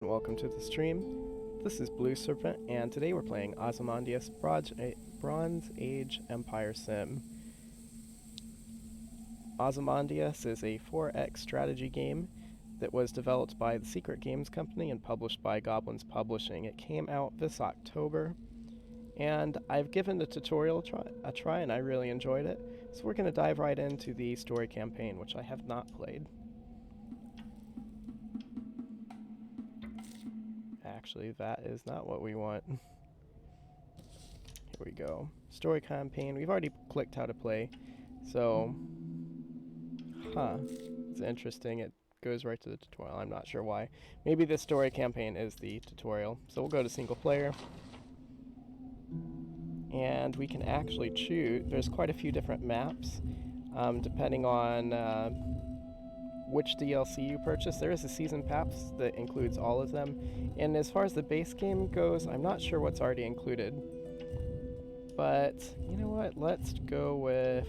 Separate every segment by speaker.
Speaker 1: Welcome to the stream. This is Blue Serpent, and today we're playing Ozymandias Bronze Age Empire Sim. Ozymandias is a 4X strategy game that was developed by the Secret Games Company and published by Goblins Publishing. It came out this October, and I've given the tutorial a try and I really enjoyed it. So we're going to dive right into the story campaign, which I have not played. Actually, that is not what we want. Here we go. Story campaign. We've already clicked how to play. So, it's interesting. It goes right to the tutorial. I'm not sure why. Maybe this story campaign is the tutorial. So we'll go to single player. And we can actually choose. There's quite a few different maps, depending on which DLC you purchase. There is a season pass that includes all of them. And as far as the base game goes, I'm not sure what's already included. But, you know what? Let's go with...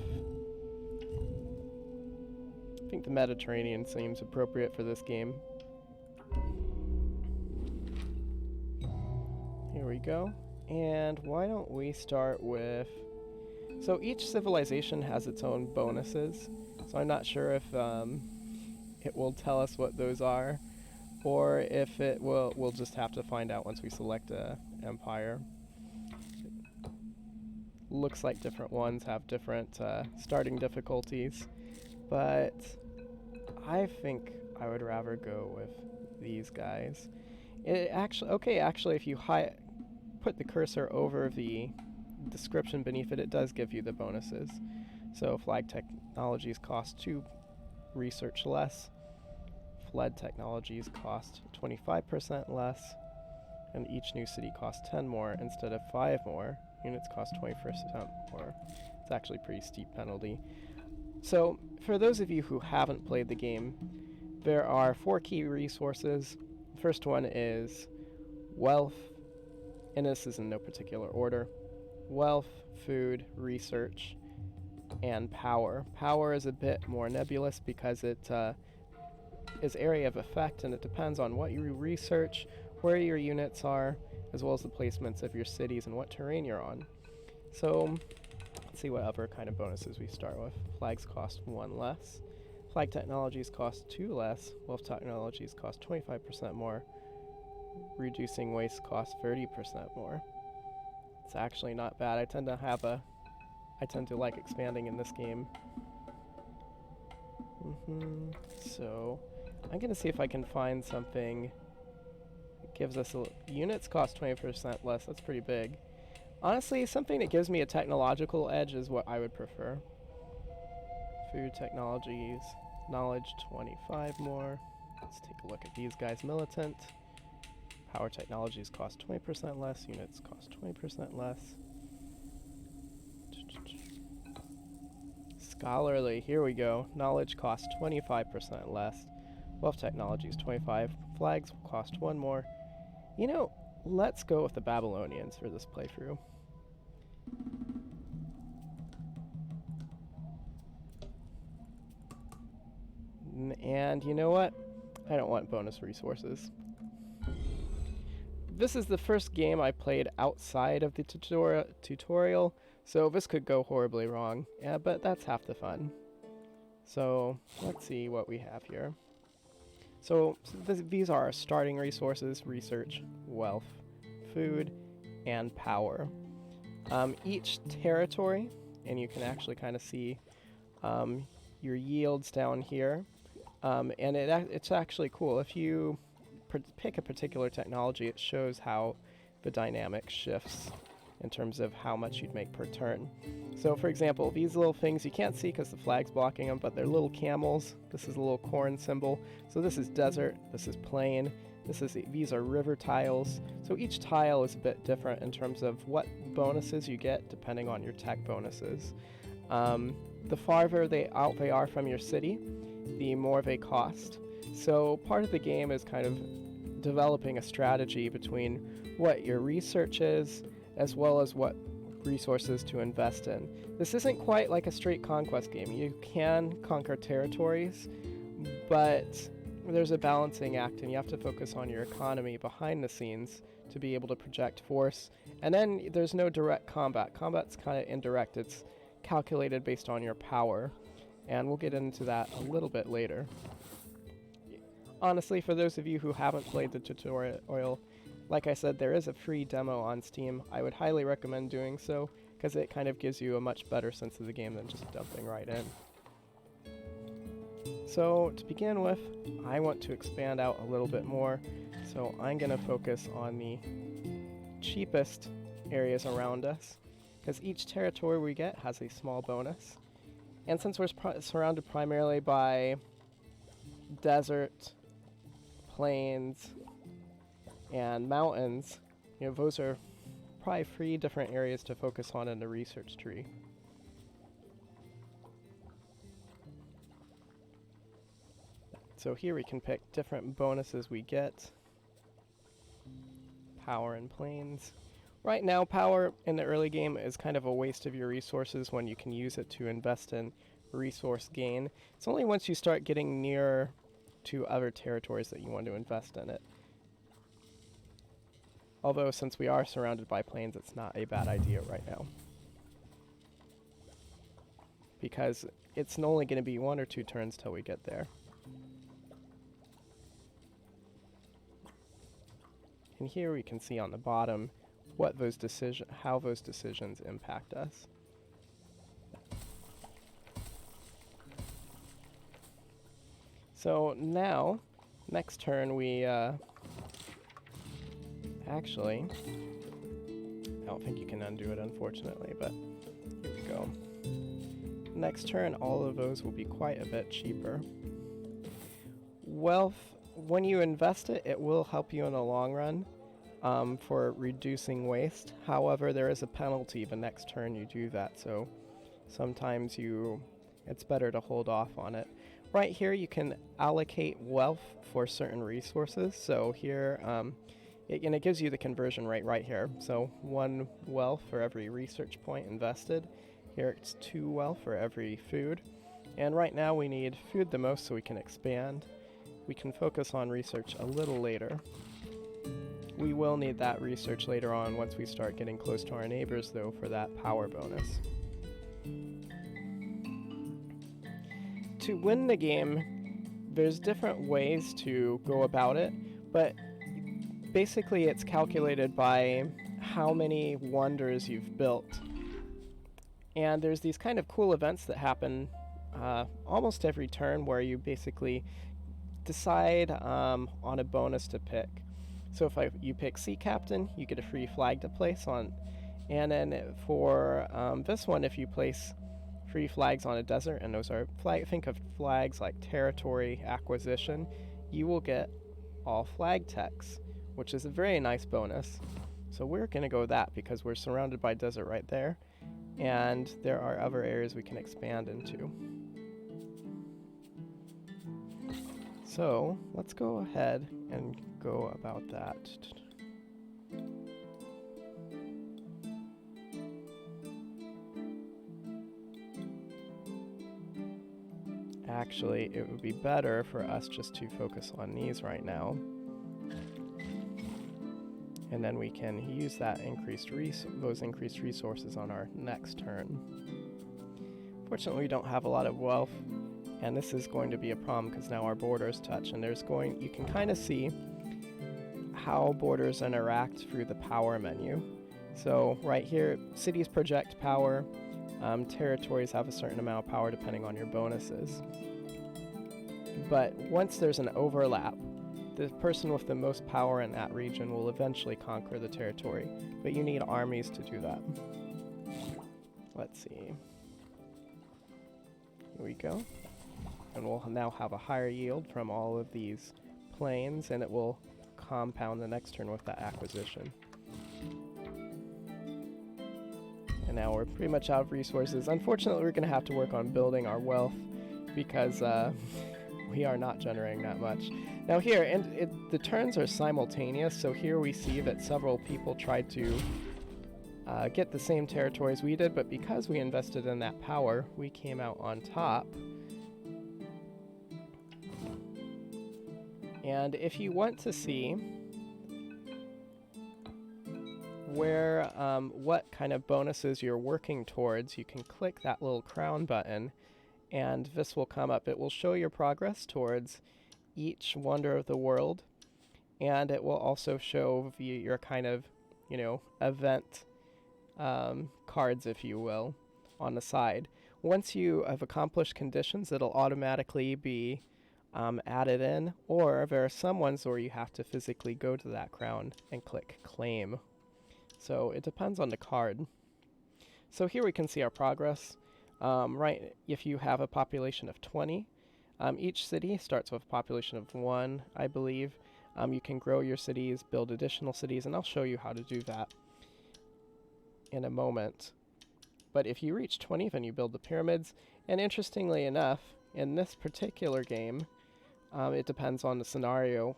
Speaker 1: I think the Mediterranean seems appropriate for this game. Here we go. And why don't we start with... So each civilization has its own bonuses. So I'm not sure if it will tell us what those are, or if we'll just have to find out once we select a empire. Looks like different ones have different starting difficulties, but I think I would rather go with these guys. Actually, if you put the cursor over the description beneath it, it does give you the bonuses. So flag technologies cost 2 research less. Fled technologies cost 25% less, and each new city costs 10 more instead of 5 more. Units cost 20% more. It's actually a pretty steep penalty. So, for those of you who haven't played the game, there are 4 key resources. The first one is wealth, and this is in no particular order. Wealth, food, research, and power. Power is a bit more nebulous because it is area of effect, and it depends on what you research, where your units are, as well as the placements of your cities and what terrain you're on. So, let's see what other kind of bonuses we start with. Flags cost 1 less. Flag technologies cost 2 less. Wealth technologies cost 25% more. Reducing waste costs 30% more. It's actually not bad. I tend to like expanding in this game. So, I'm going to see if I can find something that gives us units cost 20% less. That's pretty big. Honestly, something that gives me a technological edge is what I would prefer. Food technologies, knowledge 25 more. Let's take a look at these guys. Militant. Power technologies cost 20% less. Units cost 20% less. Scholarly, here we go. Knowledge costs 25% less. Wealth technologies 25. Flags will cost 1 more. You know, let's go with the Babylonians for this playthrough. And you know what? I don't want bonus resources. This is the first game I played outside of the tutorial, so this could go horribly wrong. Yeah, but that's half the fun. So, let's see what we have here. So these are our starting resources: research, wealth, food, and power. Each territory, and you can actually kind of see your yields down here, and it's actually cool. If you pick a particular technology, it shows how the dynamic shifts in terms of how much you'd make per turn. So for example, these little things you can't see because the flag's blocking them, but they're little camels. This is a little corn symbol. So this is desert, this is plain, these are river tiles. So each tile is a bit different in terms of what bonuses you get depending on your tech bonuses. The farther they are from your city, the more they cost. So part of the game is kind of developing a strategy between what your research is, as well as what resources to invest in. This isn't quite like a straight conquest game. You can conquer territories, but there's a balancing act, and you have to focus on your economy behind the scenes to be able to project force. And then there's no direct combat. Combat's kind of indirect. It's calculated based on your power, and we'll get into that a little bit later. Honestly, for those of you who haven't played the tutorial, like I said, there is a free demo on Steam. I would highly recommend doing so, because it kind of gives you a much better sense of the game than just jumping right in. So to begin with, I want to expand out a little bit more, so I'm going to focus on the cheapest areas around us, because each territory we get has a small bonus. And since we're surrounded primarily by desert, plains, and mountains, you know, those are probably 3 different areas to focus on in the research tree. So here we can pick different bonuses we get. Power and plains. Right now, power in the early game is kind of a waste of your resources when you can use it to invest in resource gain. It's only once you start getting near to other territories that you want to invest in it. Although, since we are surrounded by plains, it's not a bad idea right now, because it's only going to be 1 or 2 turns till we get there. And here we can see on the bottom what those how those decisions impact us. So now, next turn we actually, I don't think you can undo it, unfortunately, but here we go. Next turn, all of those will be quite a bit cheaper. Wealth, when you invest it, it will help you in the long run for reducing waste. However, there is a penalty the next turn you do that, so sometimes it's better to hold off on it. Right here, you can allocate wealth for certain resources. So here, it gives you the conversion rate right here. So 1 wealth for every research point invested. Here it's 2 wealth for every food. And right now we need food the most so we can expand. We can focus on research a little later. We will need that research later on once we start getting close to our neighbors, though, for that power bonus. To win the game, there's different ways to go about it, but basically it's calculated by how many wonders you've built. And there's these kind of cool events that happen almost every turn where you basically decide on a bonus to pick. So if you pick Sea Captain, you get a free flag to place on. And then for this one, if you place free flags on a desert, and those are think of flags like territory acquisition, you will get all flag techs, which is a very nice bonus. So we're going to go with that because we're surrounded by desert right there, and there are other areas we can expand into. So let's go ahead and go about that. Actually, it would be better for us just to focus on these right now. And then we can use that those increased resources on our next turn. Fortunately, we don't have a lot of wealth, and this is going to be a problem because now our borders touch, and you can kind of see how borders interact through the power menu. So right here, cities project power. Territories have a certain amount of power depending on your bonuses. But once there's an overlap, the person with the most power in that region will eventually conquer the territory, but you need armies to do that. Let's see. Here we go. And we'll now have a higher yield from all of these plains, and it will compound the next turn with that acquisition. And now we're pretty much out of resources. Unfortunately, we're going to have to work on building our wealth because we are not generating that much. Now here, the turns are simultaneous, so here we see that several people tried to get the same territories we did, but because we invested in that power, we came out on top. And if you want to see where what kind of bonuses you're working towards, you can click that little crown button and this will come up. It will show your progress towards each wonder of the world, and it will also show your kind of, event cards, if you will, on the side. Once you have accomplished conditions, it'll automatically be added in, or there are some ones where you have to physically go to that crown and click claim. So it depends on the card. So here we can see our progress. Right, if you have a population of 20, each city starts with a population of 1, I believe. You can grow your cities, build additional cities, and I'll show you how to do that in a moment. But if you reach 20, then you build the pyramids. And interestingly enough, in this particular game, it depends on the scenario.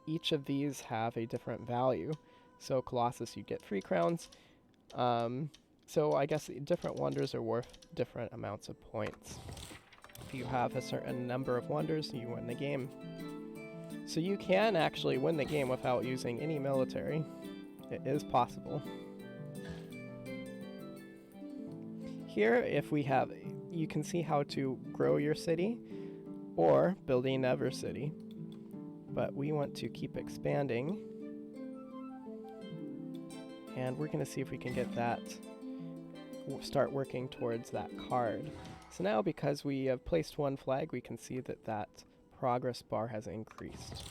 Speaker 1: Each of these have a different value. So Colossus, you get 3 crowns. So I guess different wonders are worth different amounts of points. If you have a certain number of wonders, you win the game. So you can actually win the game without using any military. It is possible. Here, if we have, you can see how to grow your city or build another city. But we want to keep expanding. And we're going to see if we can get that, start working towards that card. So now, because we have placed 1 flag, we can see that that progress bar has increased.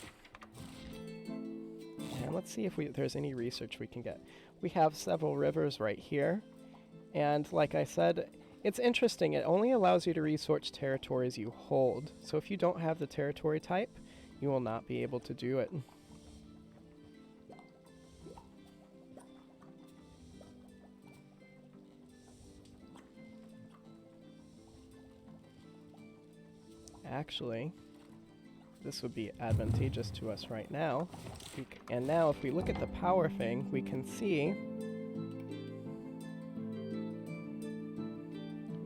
Speaker 1: And let's see if there's any research we can get. We have several rivers right here. And like I said, it's interesting. It only allows you to research territories you hold. So if you don't have the territory type, you will not be able to do it. Actually, this would be advantageous to us right now. And now if we look at the power thing, we can see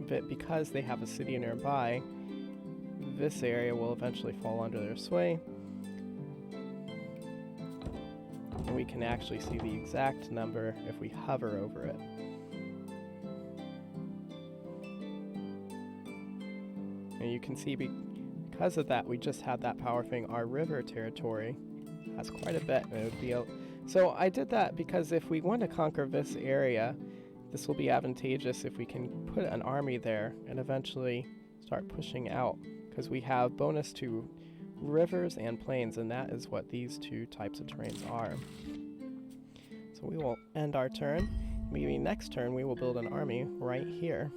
Speaker 1: that because they have a city nearby, this area will eventually fall under their sway. And we can actually see the exact number if we hover over it. And you can see because of that, we just had that power thing, our river territory has quite a bit. It would be so I did that because if we want to conquer this area, this will be advantageous if we can put an army there and eventually start pushing out, because we have bonus to rivers and plains, and that is what these 2 types of terrains are. So we will end our turn. Maybe next turn we will build an army right here.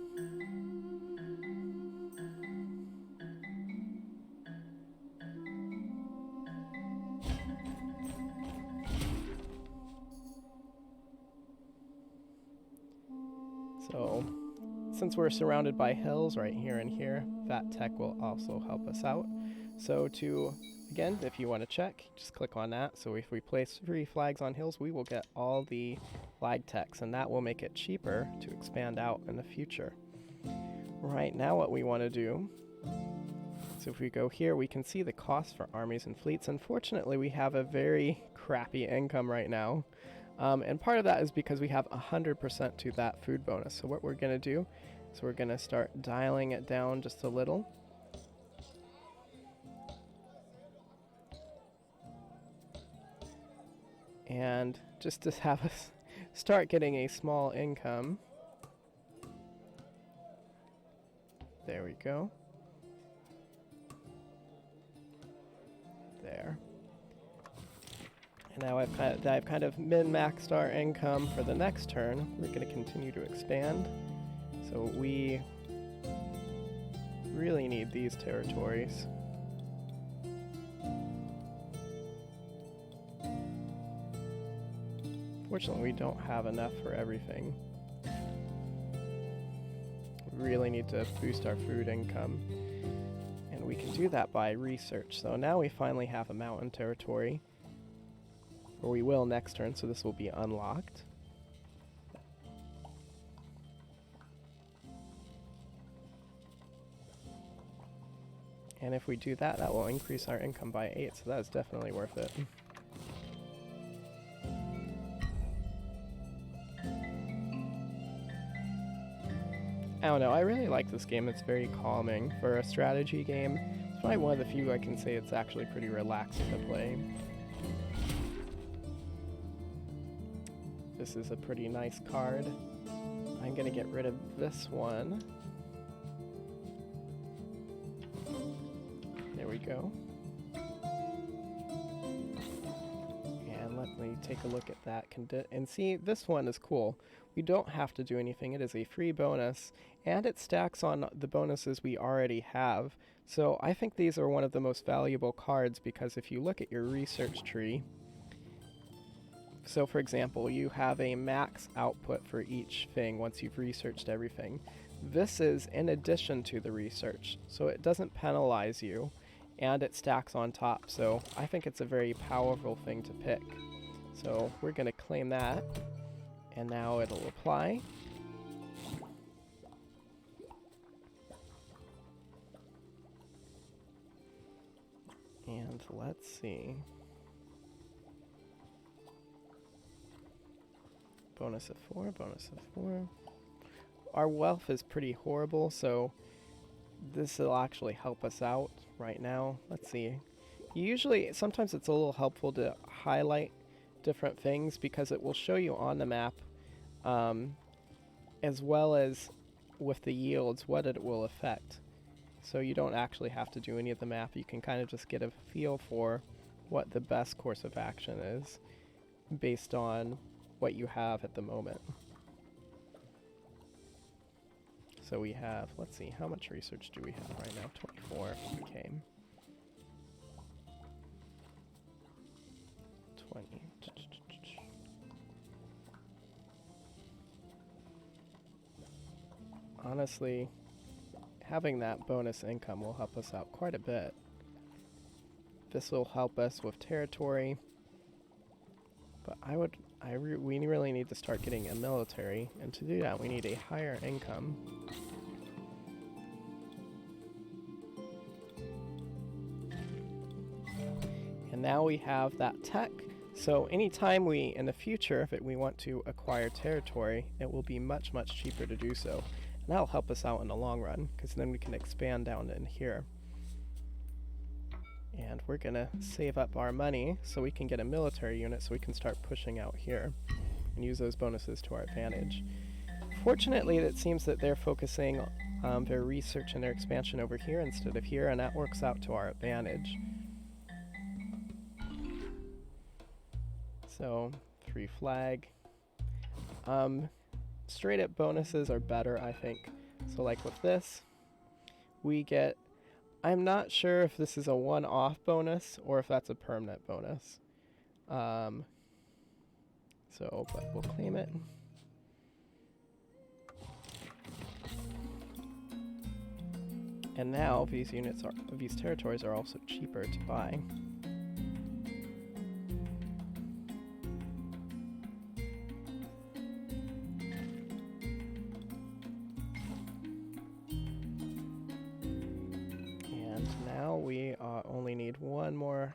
Speaker 1: So, since we're surrounded by hills right here and here, that tech will also help us out. So again, if you want to check, just click on that. So if we place 3 flags on hills, we will get all the flag techs, and that will make it cheaper to expand out in the future. Right now what we want to do, so if we go here, we can see the cost for armies and fleets. Unfortunately, we have a very crappy income right now. And part of that is because we have 100% to that food bonus. So what we're going to do is we're going to start dialing it down just a little. And just to have us start getting a small income. There we go. There. And now I've kind of min-maxed our income for the next turn. We're going to continue to expand. So we really need these territories. Fortunately, we don't have enough for everything. We really need to boost our food income. And we can do that by research. So now we finally have a mountain territory. Or we will next turn, so this will be unlocked. And if we do that, that will increase our income by 8, so that is definitely worth it. I don't know, I really like this game. It's very calming for a strategy game. It's probably one of the few I can say it's actually pretty relaxing to play. This is a pretty nice card. I'm gonna get rid of this one. There we go. And let me take a look at that. And see, this one is cool. We don't have to do anything. It is a free bonus, and it stacks on the bonuses we already have. So I think these are one of the most valuable cards, because if you look at your research tree, so for example, you have a max output for each thing once you've researched everything. This is in addition to the research, so it doesn't penalize you, and it stacks on top. So I think it's a very powerful thing to pick. So we're going to claim that, and now it'll apply. And let's see. Bonus of 4, bonus of 4. Our wealth is pretty horrible, so this will actually help us out right now. Let's see. Usually, sometimes it's a little helpful to highlight different things, because it will show you on the map, as well as with the yields, what it will affect. So you don't actually have to do any of the map. You can kind of just get a feel for what the best course of action is based on what you have at the moment. So we have, let's see, how much research do we have right now? 24. Okay. 20. Honestly, having that bonus income will help us out quite a bit. This will help us with territory, but we really need to start getting a military, and to do that we need a higher income. And now we have that tech, so anytime we, in the future, if we want to acquire territory, it will be much, much cheaper to do so. And that'll help us out in the long run, because then we can expand down in here. And we're gonna save up our money so we can get a military unit, so we can start pushing out here and use those bonuses to our advantage. Fortunately, it seems that they're focusing their research and their expansion over here instead of here, and that works out to our advantage. So, 3 flag. Straight up bonuses are better, I think. So like with this, we get, I'm not sure if this is a one-off bonus or if that's a permanent bonus. But we'll claim it. And now these territories are also cheaper to buy. We only need one more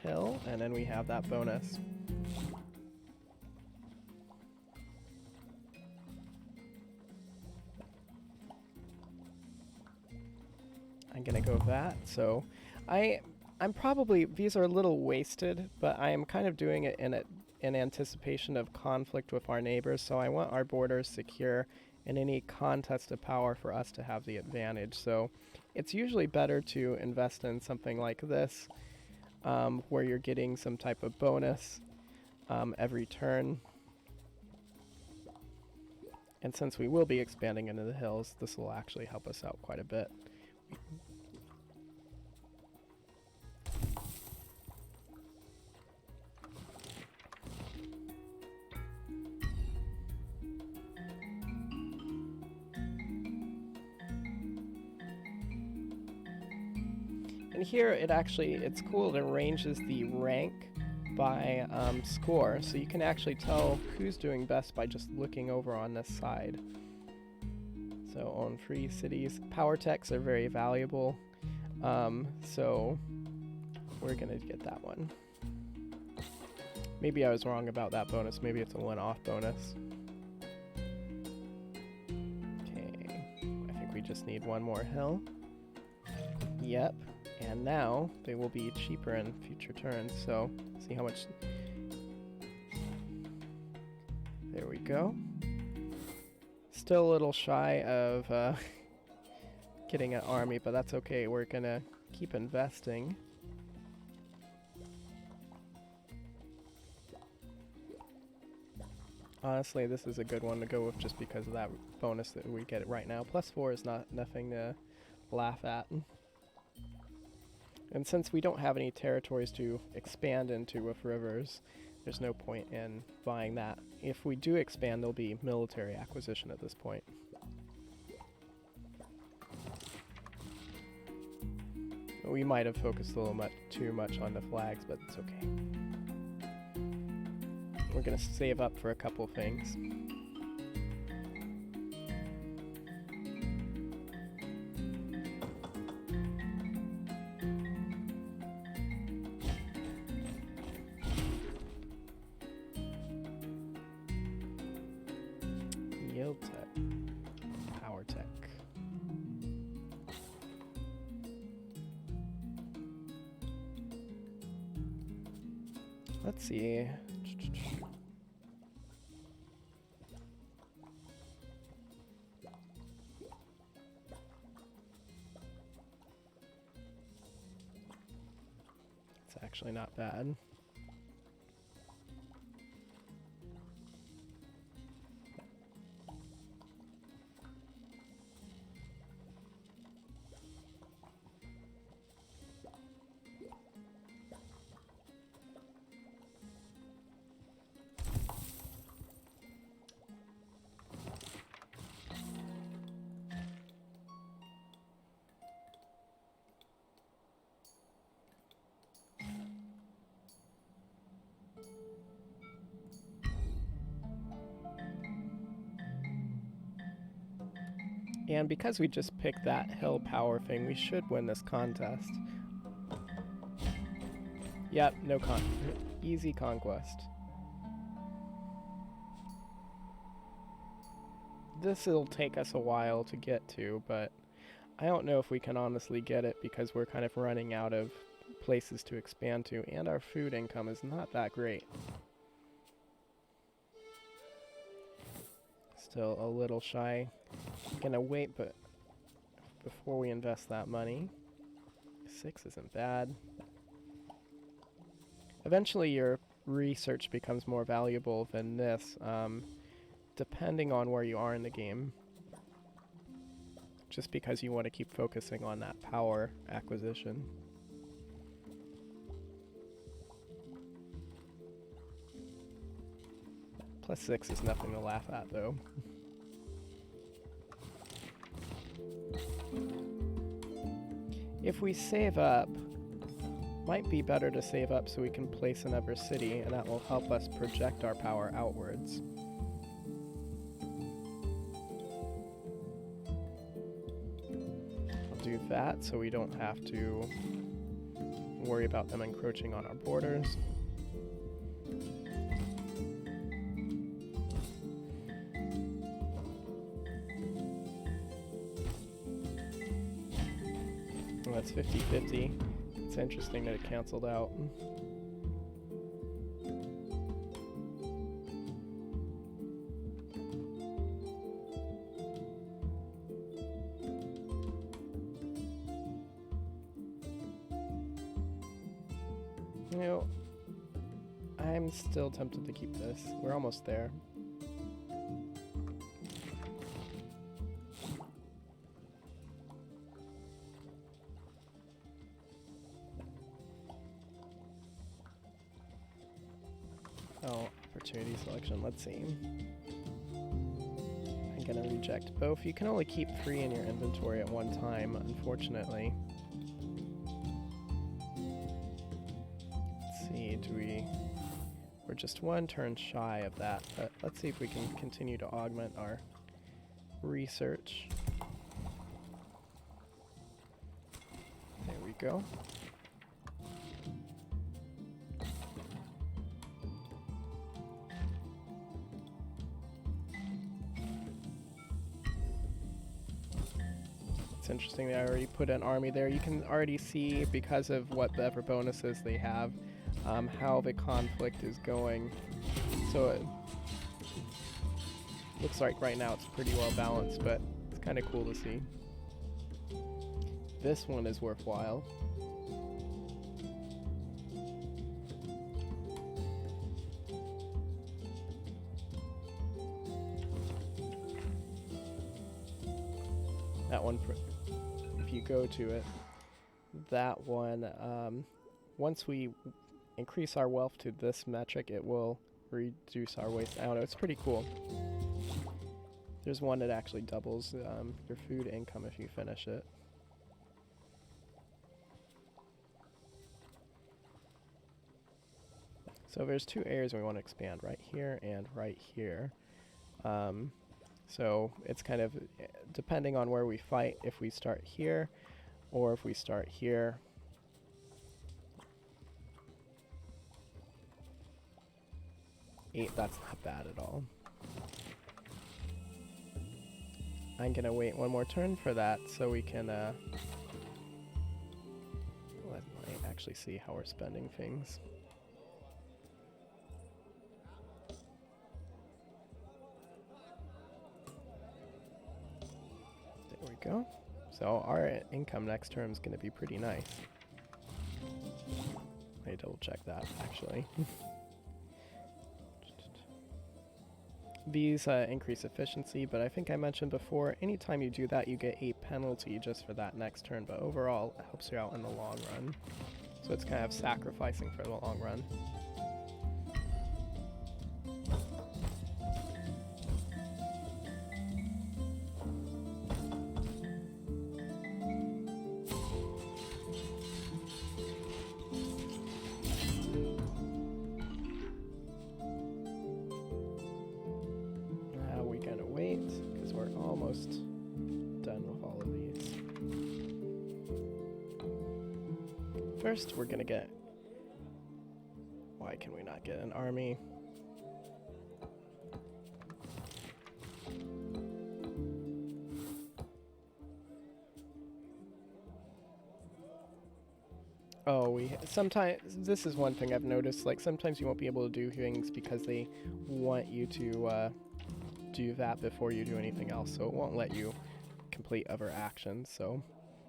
Speaker 1: hill, and then we have that bonus. I'm gonna go that. So I'm probably, these are a little wasted, but I am kind of doing it in anticipation of conflict with our neighbors. So I want our borders secure in any contest of power for us to have the advantage. So it's usually better to invest in something like this, where you're getting some type of bonus every turn. And since we will be expanding into the hills, this will actually help us out quite a bit. And here it's cool, it arranges the rank by score, so you can actually tell who's doing best by just looking over on this side. So own free cities. Power techs are very valuable. So we're gonna get that one. Maybe I was wrong about that bonus. Maybe it's a one-off bonus. Okay, I think we just need one more hill. Yep, and now they will be cheaper in future turns, so see how much... There we go. Still a little shy of getting an army, but that's okay. We're gonna keep investing. Honestly, this is a good one to go with just because of that bonus that we get right now. +4 is nothing to laugh at. And since we don't have any territories to expand into with rivers, there's no point in buying that. If we do expand, there'll be military acquisition at this point. We might have focused a little too much on the flags, but it's okay. We're gonna save up for a couple things. Yield tech, power tech. Let's see. It's actually not bad. And because we just picked that hill power thing, we should win this contest. Yep, no easy conquest. This'll take us a while to get to, but I don't know if we can honestly get it because we're kind of running out of places to expand to, and our food income is not that great. Still a little shy. Gonna wait, but before we invest that money. 6 isn't bad. Eventually your research becomes more valuable than this, depending on where you are in the game. Just because you want to keep focusing on that power acquisition. +6 is nothing to laugh at, though. If we save up, might be better to save up so we can place another city, and that will help us project our power outwards. I'll do that so we don't have to worry about them encroaching on our borders. Well, that's 50-50. It's interesting that it canceled out. You know, I'm still tempted to keep this. We're almost there. Oh, opportunity selection, let's see. I'm gonna reject both. You can only keep 3 in your inventory at one time, unfortunately. Let's see, we're just 1 turn shy of that, but let's see if we can continue to augment our research. There go. It's interesting they already put an army there. You can already see, because of whatever bonuses they have, how the conflict is going. So it looks like right now it's pretty well balanced, but it's kind of cool to see. This one is worthwhile. That one, if you go to it, that one, once we increase our wealth to this metric, it will reduce our waste. I don't know, it's pretty cool. There's one that actually doubles your food income if you finish it. So there's two areas we want to expand, right here and right here. So it's kind of depending on where we fight, if we start here or if we start here. That's not bad at all. I'm gonna wait one more turn for that so we can let me actually see how we're spending things. There we go. So our income next term is gonna be pretty nice. Let me double check that actually. These increase efficiency, but I think I mentioned before, anytime you do that, you get a penalty just for that next turn, but overall, it helps you out in the long run. So it's kind of sacrificing for the long run. First, we're gonna get... Why can we not get an army? Oh, sometimes, this is one thing I've noticed, like sometimes you won't be able to do things because they want you to do that before you do anything else, so it won't let you complete other actions. So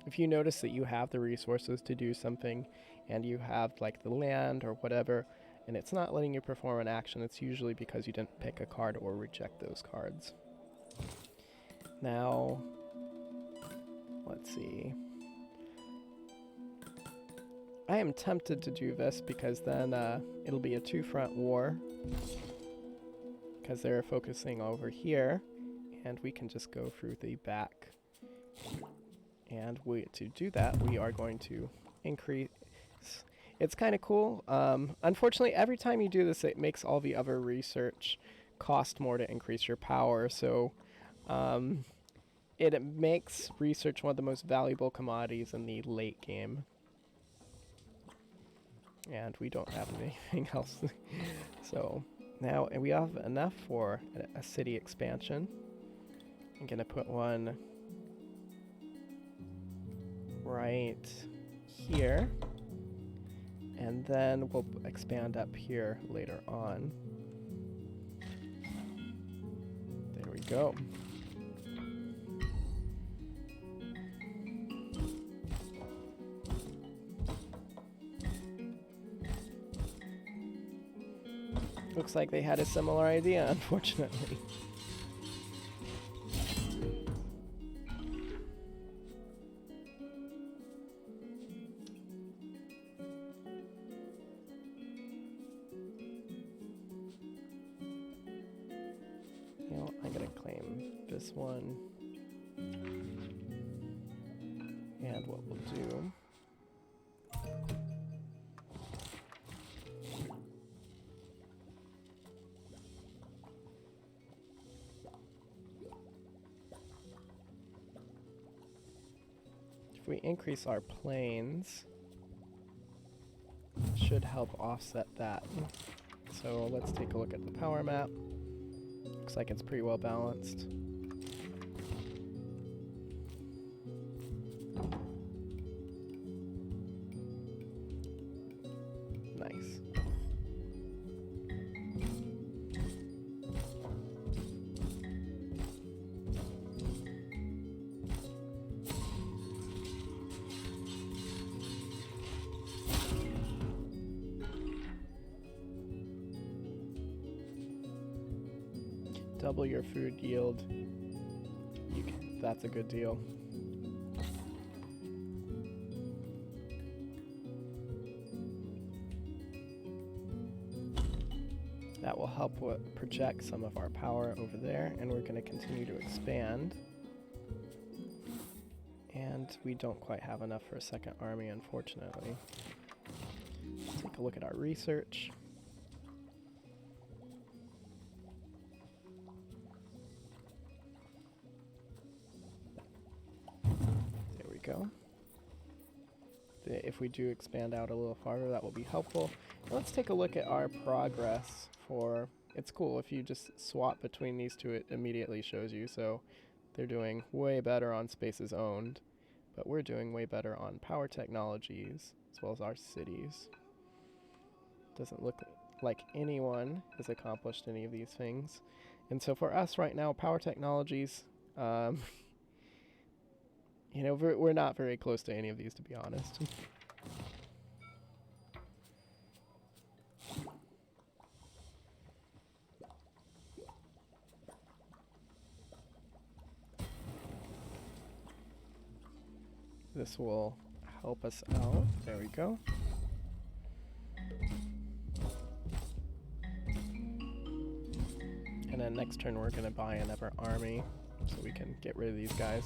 Speaker 1: if you notice that you have the resources to do something and you have like the land or whatever, and it's not letting you perform an action, it's usually because you didn't pick a card or reject those cards. Now, let's see. I am tempted to do this because then it'll be a two-front war because they're focusing over here, and we can just go through the back. And to do that, we are going to increase. It's kind of cool. Unfortunately, every time you do this, it makes all the other research cost more to increase your power. So it makes research one of the most valuable commodities in the late game. And we don't have anything else. So now we have enough for a city expansion. I'm going to put one right here, and then we'll expand up here later on. There we go. Looks like they had a similar idea, unfortunately. I'm gonna claim this one. And what we'll do... If we increase our planes, it should help offset that. So let's take a look at the power map. Looks like it's pretty well balanced. Nice. Double your food yield. That's a good deal. That will help project some of our power over there, and we're going to continue to expand. And we don't quite have enough for a second army, unfortunately. Let's take a look at our research. There we go. If we do expand out a little farther, that will be helpful. Let's take a look at our progress for... It's cool, if you just swap between these two, it immediately shows you. So they're doing way better on spaces owned, but we're doing way better on power technologies, as well as our cities. Doesn't look like anyone has accomplished any of these things. And so for us right now, power technologies, you know, we're not very close to any of these, to be honest. This will help us out. There we go. And then next turn we're going to buy another army so we can get rid of these guys.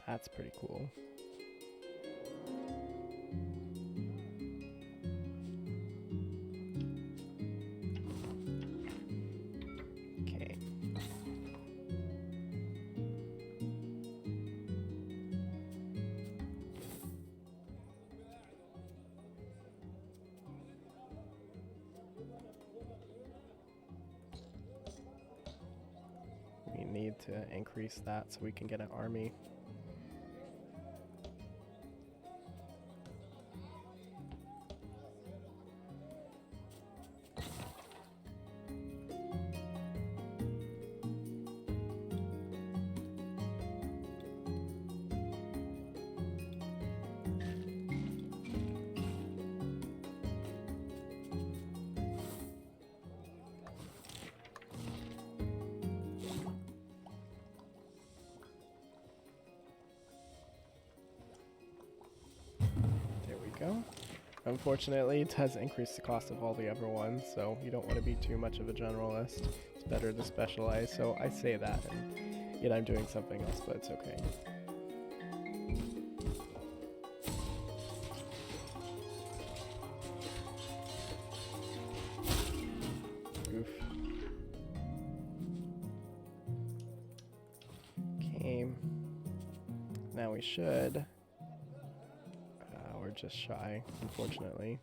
Speaker 1: That's pretty cool. Okay. We need to increase that so we can get an army. Go. Unfortunately, it does increase the cost of all the other ones, so you don't want to be too much of a generalist. It's better to specialize, so I say that, and yet I'm doing something else, but it's okay. Oof. Okay. Now we should... We're just shy, unfortunately.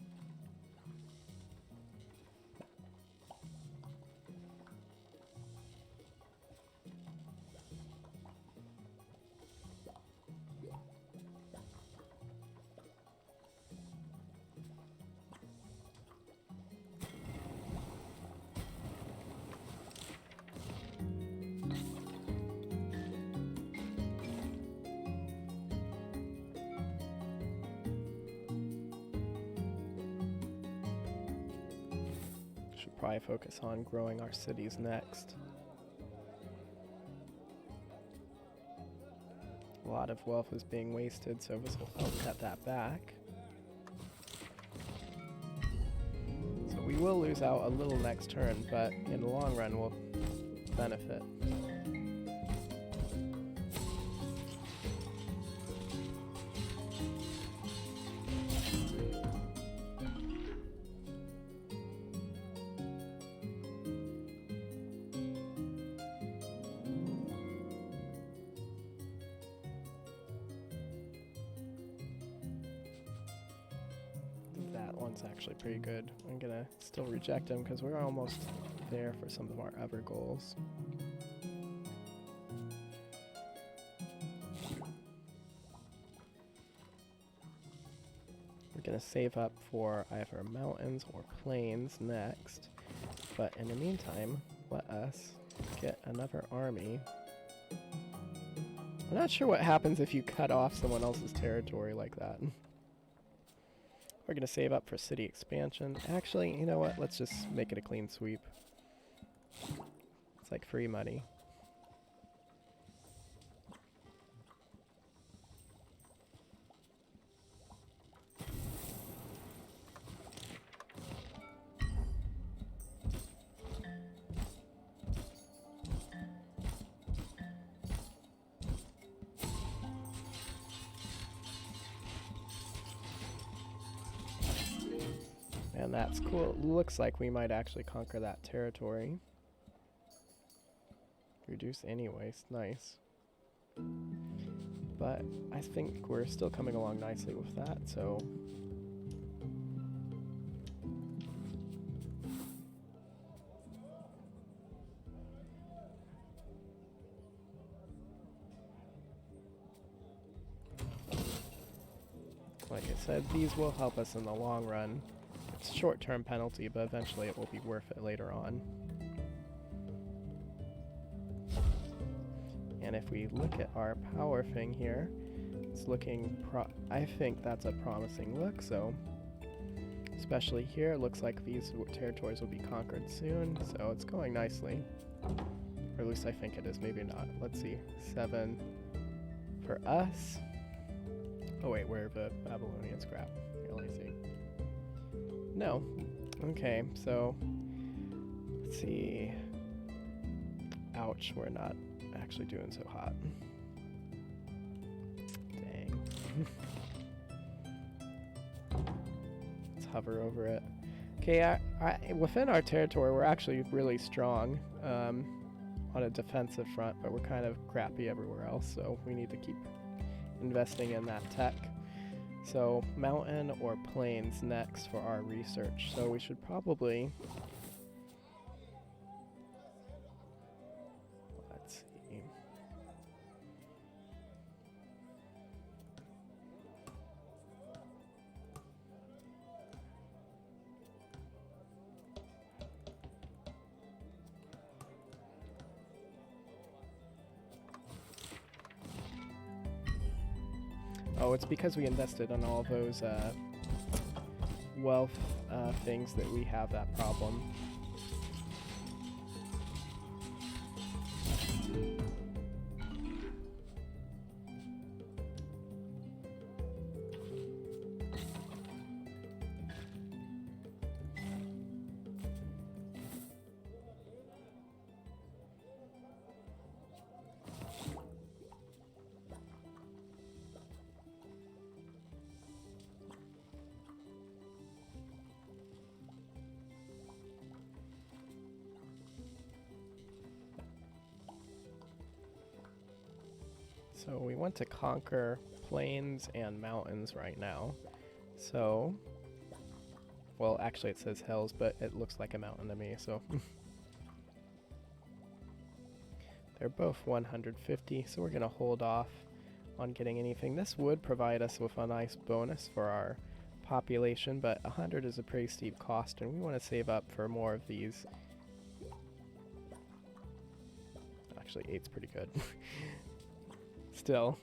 Speaker 1: Probably focus on growing our cities next. A lot of wealth is being wasted, so this will help cut that back. So we will lose out a little next turn, but in the long run we'll benefit. It's actually pretty good. I'm gonna still reject him because we're almost there for some of our other goals. We're gonna save up for either mountains or plains next, but in the meantime, let us get another army. I'm not sure what happens if you cut off someone else's territory like that. We're going to save up for city expansion. Actually, you know what? Let's just make it a clean sweep. It's like free money. And that's cool. It looks like we might actually conquer that territory. Reduce any waste. Nice. But I think we're still coming along nicely with that, so... Like I said, these will help us in the long run. It's a short-term penalty, but eventually it will be worth it later on. And if we look at our power thing here, it's looking I think that's a promising look, so especially here, it looks like these territories will be conquered soon, so it's going nicely. Or at least I think it is, maybe not. Let's see, 7 for us. Oh wait, where are the Babylonians? Crap. Here, let me see. No. Okay, so let's see. Ouch, we're not actually doing so hot. Dang. Let's hover over it. Okay, within our territory, we're actually really strong on a defensive front, but we're kind of crappy everywhere else, so we need to keep investing in that tech. So mountain or plains next for our research. So we should probably, let's see. Oh, it's because we invested in all those wealth things that we have that problem. So we want to conquer plains and mountains right now. So, well, actually it says hills, but it looks like a mountain to me, so. They're both 150, so we're going to hold off on getting anything. This would provide us with a nice bonus for our population, but 100 is a pretty steep cost, and we want to save up for more of these. Actually, 8's pretty good. Still,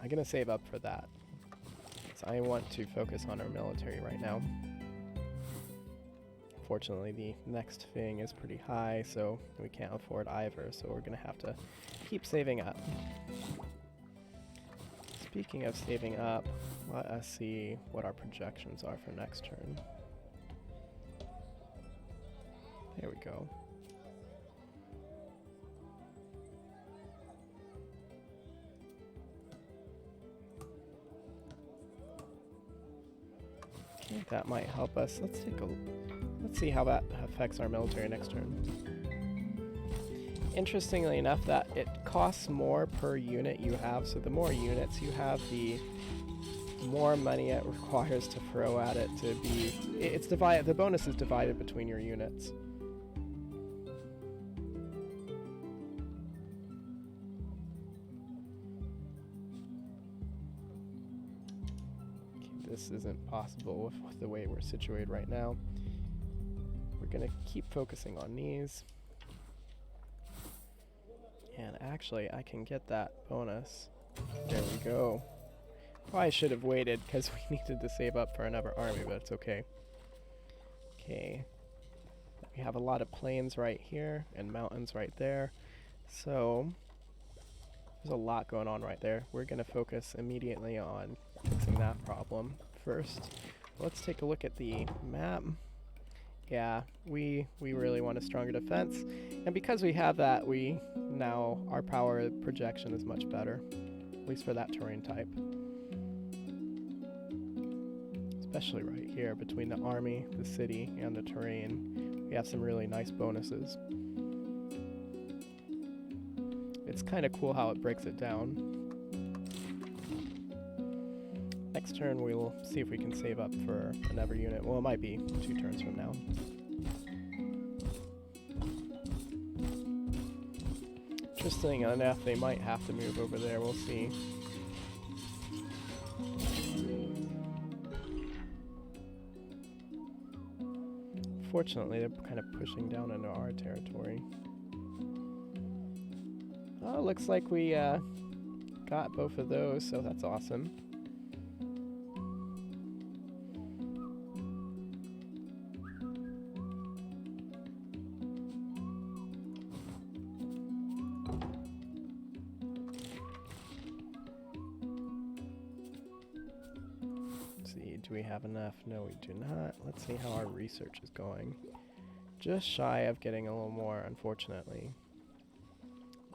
Speaker 1: I'm going to save up for that. So I want to focus on our military right now. Fortunately, the next thing is pretty high, so we can't afford either, so we're going to have to keep saving up. Speaking of saving up, let us see what our projections are for next turn. There we go. That might help us. Let's see how that affects our military next turn. Interestingly enough, that it costs more per unit you have, so the more units you have, the more money it requires to throw at it to be... It's divided. The bonus is divided between your units. This isn't possible with the way we're situated right now. We're gonna keep focusing on these. And actually, I can get that bonus. There we go. Probably should have waited because we needed to save up for another army, but it's okay. Okay. We have a lot of plains right here and mountains right there. So, there's a lot going on right there. We're gonna focus immediately on fixing that problem first. Let's take a look at the map. Yeah, we really want a stronger defense, and because we have that, now our power projection is much better, at least for that terrain type. Especially right here between the army, the city, and the terrain, we have some really nice bonuses. It's kind of cool how it breaks it down. Next turn we will see if we can save up for another unit. Well, it might be 2 turns from now. Interesting enough, they might have to move over there. We'll see. Fortunately, they're kind of pushing down into our territory. Oh, looks like we got both of those, so that's awesome. Do we have enough? No, we do not. Let's see how our research is going. Just shy of getting a little more, unfortunately.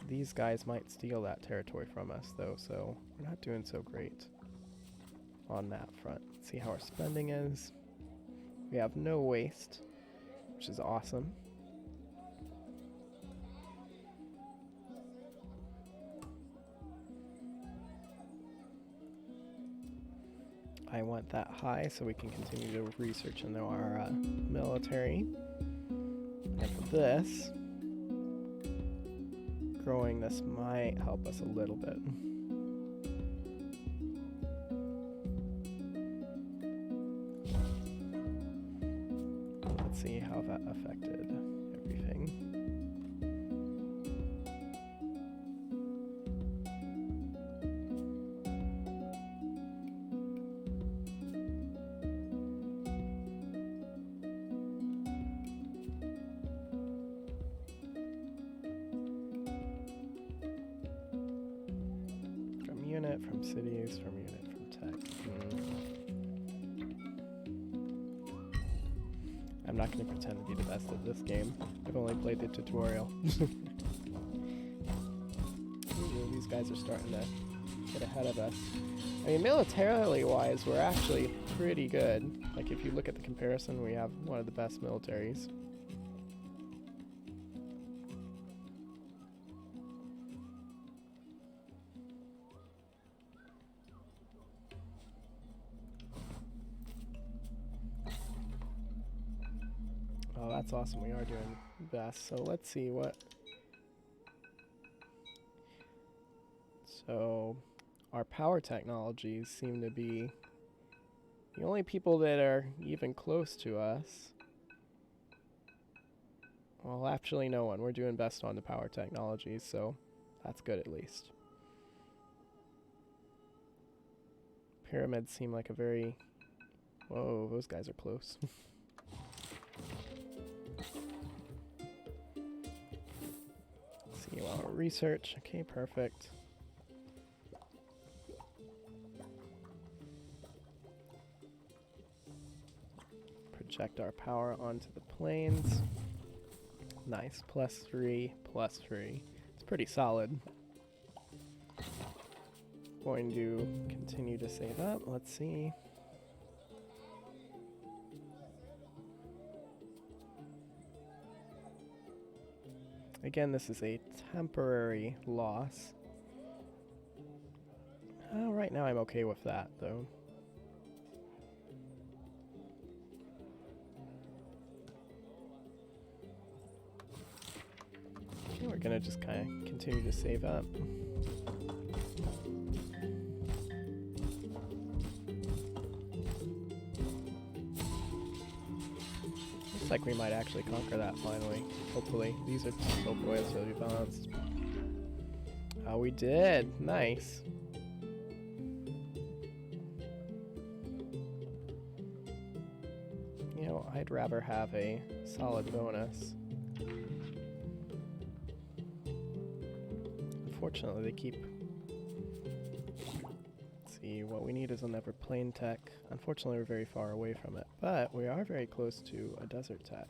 Speaker 1: These guys might steal that territory from us, though, so we're not doing so great on that front. Let's see how our spending is. We have no waste, which is awesome. I want that high so we can continue to research into our military. And for this, growing this might help us a little bit. Let's see how that affected everything. From cities, from unit, from tech. I'm not going to pretend to be the best at this game. I've only played the tutorial. Ooh, these guys are starting to get ahead of us. I mean, militarily wise, we're actually pretty good. Like, if you look at the comparison, we have one of the best militaries. Oh, that's awesome. We are doing best. So let's see what... So our power technologies seem to be the only people that are even close to us. Well, actually no one. We're doing best on the power technologies, so that's good at least. Pyramids seem like a very... Whoa, those guys are close. See our research. Okay, perfect. Project our power onto the plains. Nice. +3, +3. It's pretty solid. Going to continue to save up. Let's see. Again, this is a temporary loss. Right now I'm okay with that, though. gonna just kind of continue to save up. Looks like we might actually conquer that finally. Hopefully. These are so boys really balanced. Oh, we did! Nice. You know, I'd rather have a solid bonus. Unfortunately, they keep... Let's see, what we need is another plain tech. Unfortunately, we're very far away from it, but we are very close to a desert tech.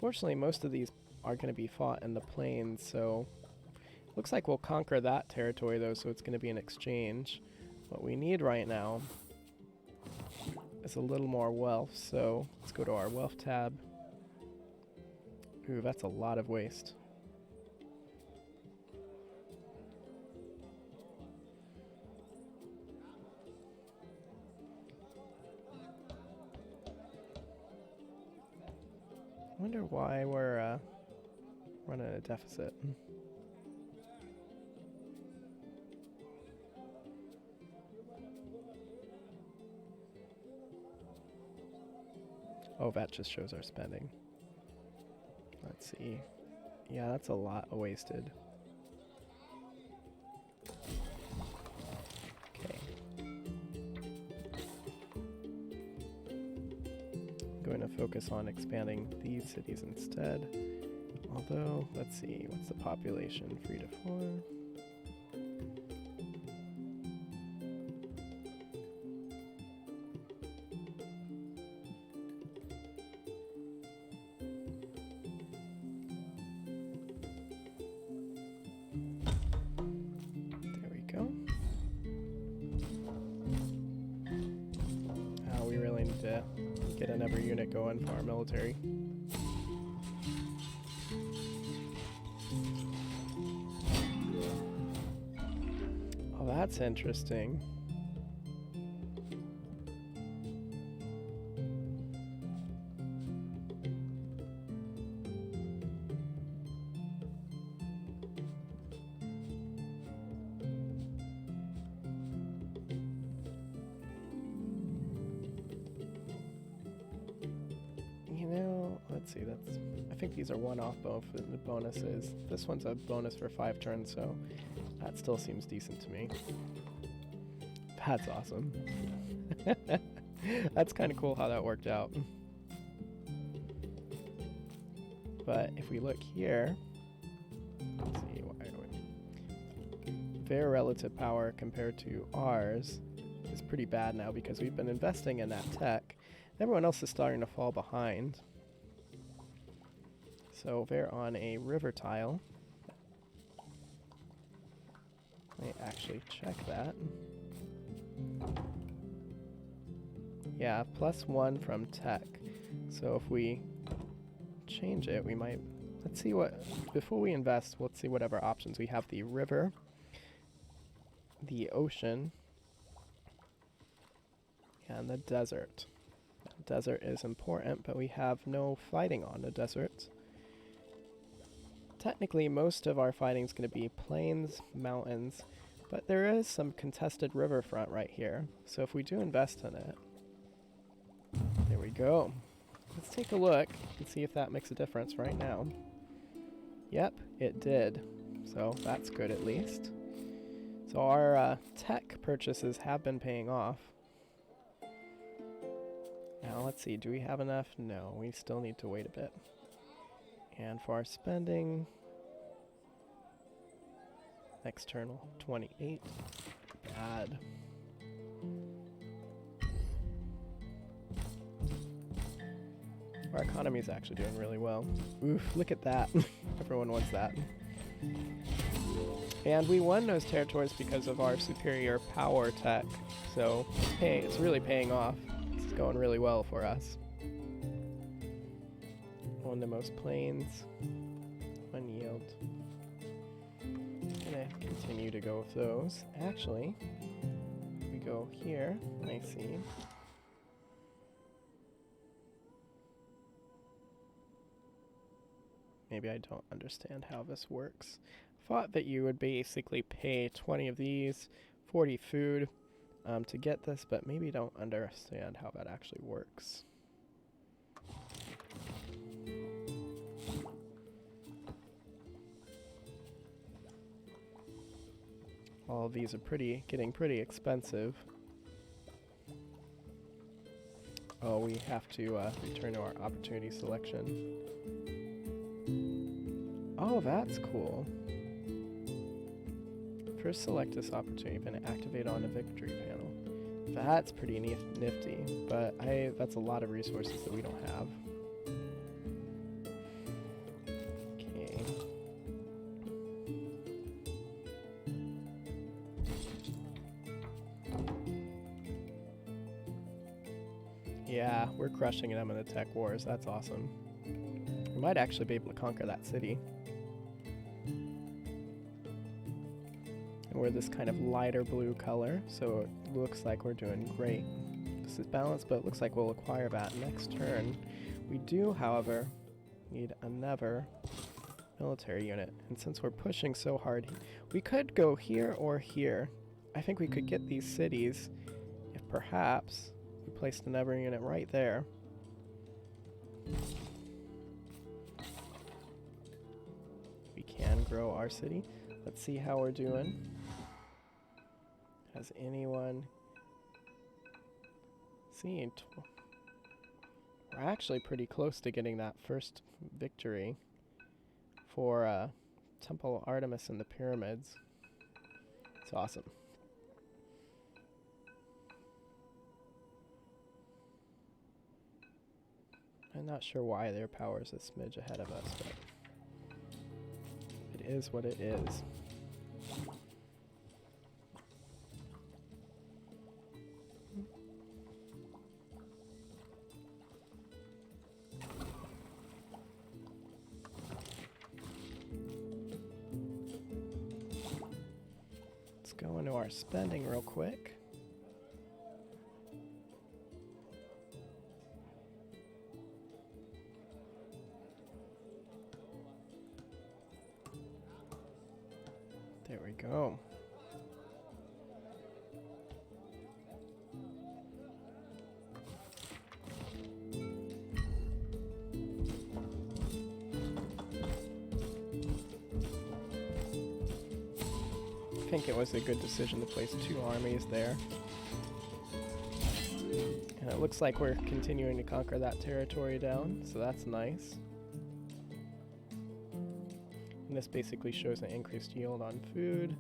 Speaker 1: Fortunately, most of these are going to be fought in the plains, so... Looks like we'll conquer that territory, though, so it's going to be an exchange. What we need right now is a little more wealth, so let's go to our wealth tab. Ooh, that's a lot of waste. I wonder why we're running a deficit. Oh, that just shows our spending. Let's see. Yeah, that's a lot wasted. Okay. I'm going to focus on expanding these cities instead. Although, let's see, what's the population? 3 to 4. Get another unit going for our military. Oh, that's interesting. Let's see, I think these are one-off bonuses. This one's a bonus for 5 turns, so that still seems decent to me. That's awesome. That's kind of cool how that worked out. But if we look here, let's see, their relative power compared to ours is pretty bad now because we've been investing in that tech. Everyone else is starting to fall behind. So they're on a river tile. Let me actually check that. Yeah, +1 from tech. So if we change it, we might... Let's see what... Before we invest, let's see whatever options. We have the river, the ocean, and the desert. The desert is important, but we have no fighting on the desert. Technically, most of our fighting is going to be plains, mountains, but there is some contested riverfront right here. So if we do invest in it, there we go. Let's take a look and see if that makes a difference right now. Yep, it did. So that's good at least. So our tech purchases have been paying off. Now let's see, do we have enough? No, we still need to wait a bit. And for our spending, external 28, bad. Our economy is actually doing really well. Oof, look at that. Everyone wants that. And we won those territories because of our superior power tech. So it's really paying off. It's going really well for us. On the most plains, 1 yield. I'm gonna continue to go with those. Actually, we go here, I see. maybe I don't understand how this works. Thought that you would basically pay 20 of these, 40 food, to get this, but maybe don't understand how that actually works. All of these are getting pretty expensive. Oh, we have to return to our opportunity selection. Oh, that's cool. First select this opportunity, then activate on the victory panel. That's pretty nifty, but that's a lot of resources that we don't have. Okay. Yeah, we're crushing them in the tech wars. That's awesome. We might actually be able to conquer that city. And we're this kind of lighter blue color, so it looks like we're doing great. This is balanced, but it looks like we'll acquire that next turn. We do, however, need another military unit. And since we're pushing so hard, we could go here or here. I think we could get these cities if perhaps we placed another unit right there. We can grow our city. Let's see how we're doing. Has anyone seen? We're actually pretty close to getting that first victory for Temple Artemis and the pyramids. It's awesome. I'm not sure why their power is a smidge ahead of us, but it is what it is. Let's go into our spending real quick. There we go. I think it was a good decision to place 2 armies there. And it looks like we're continuing to conquer that territory down, so that's nice. And this basically shows an increased yield on food.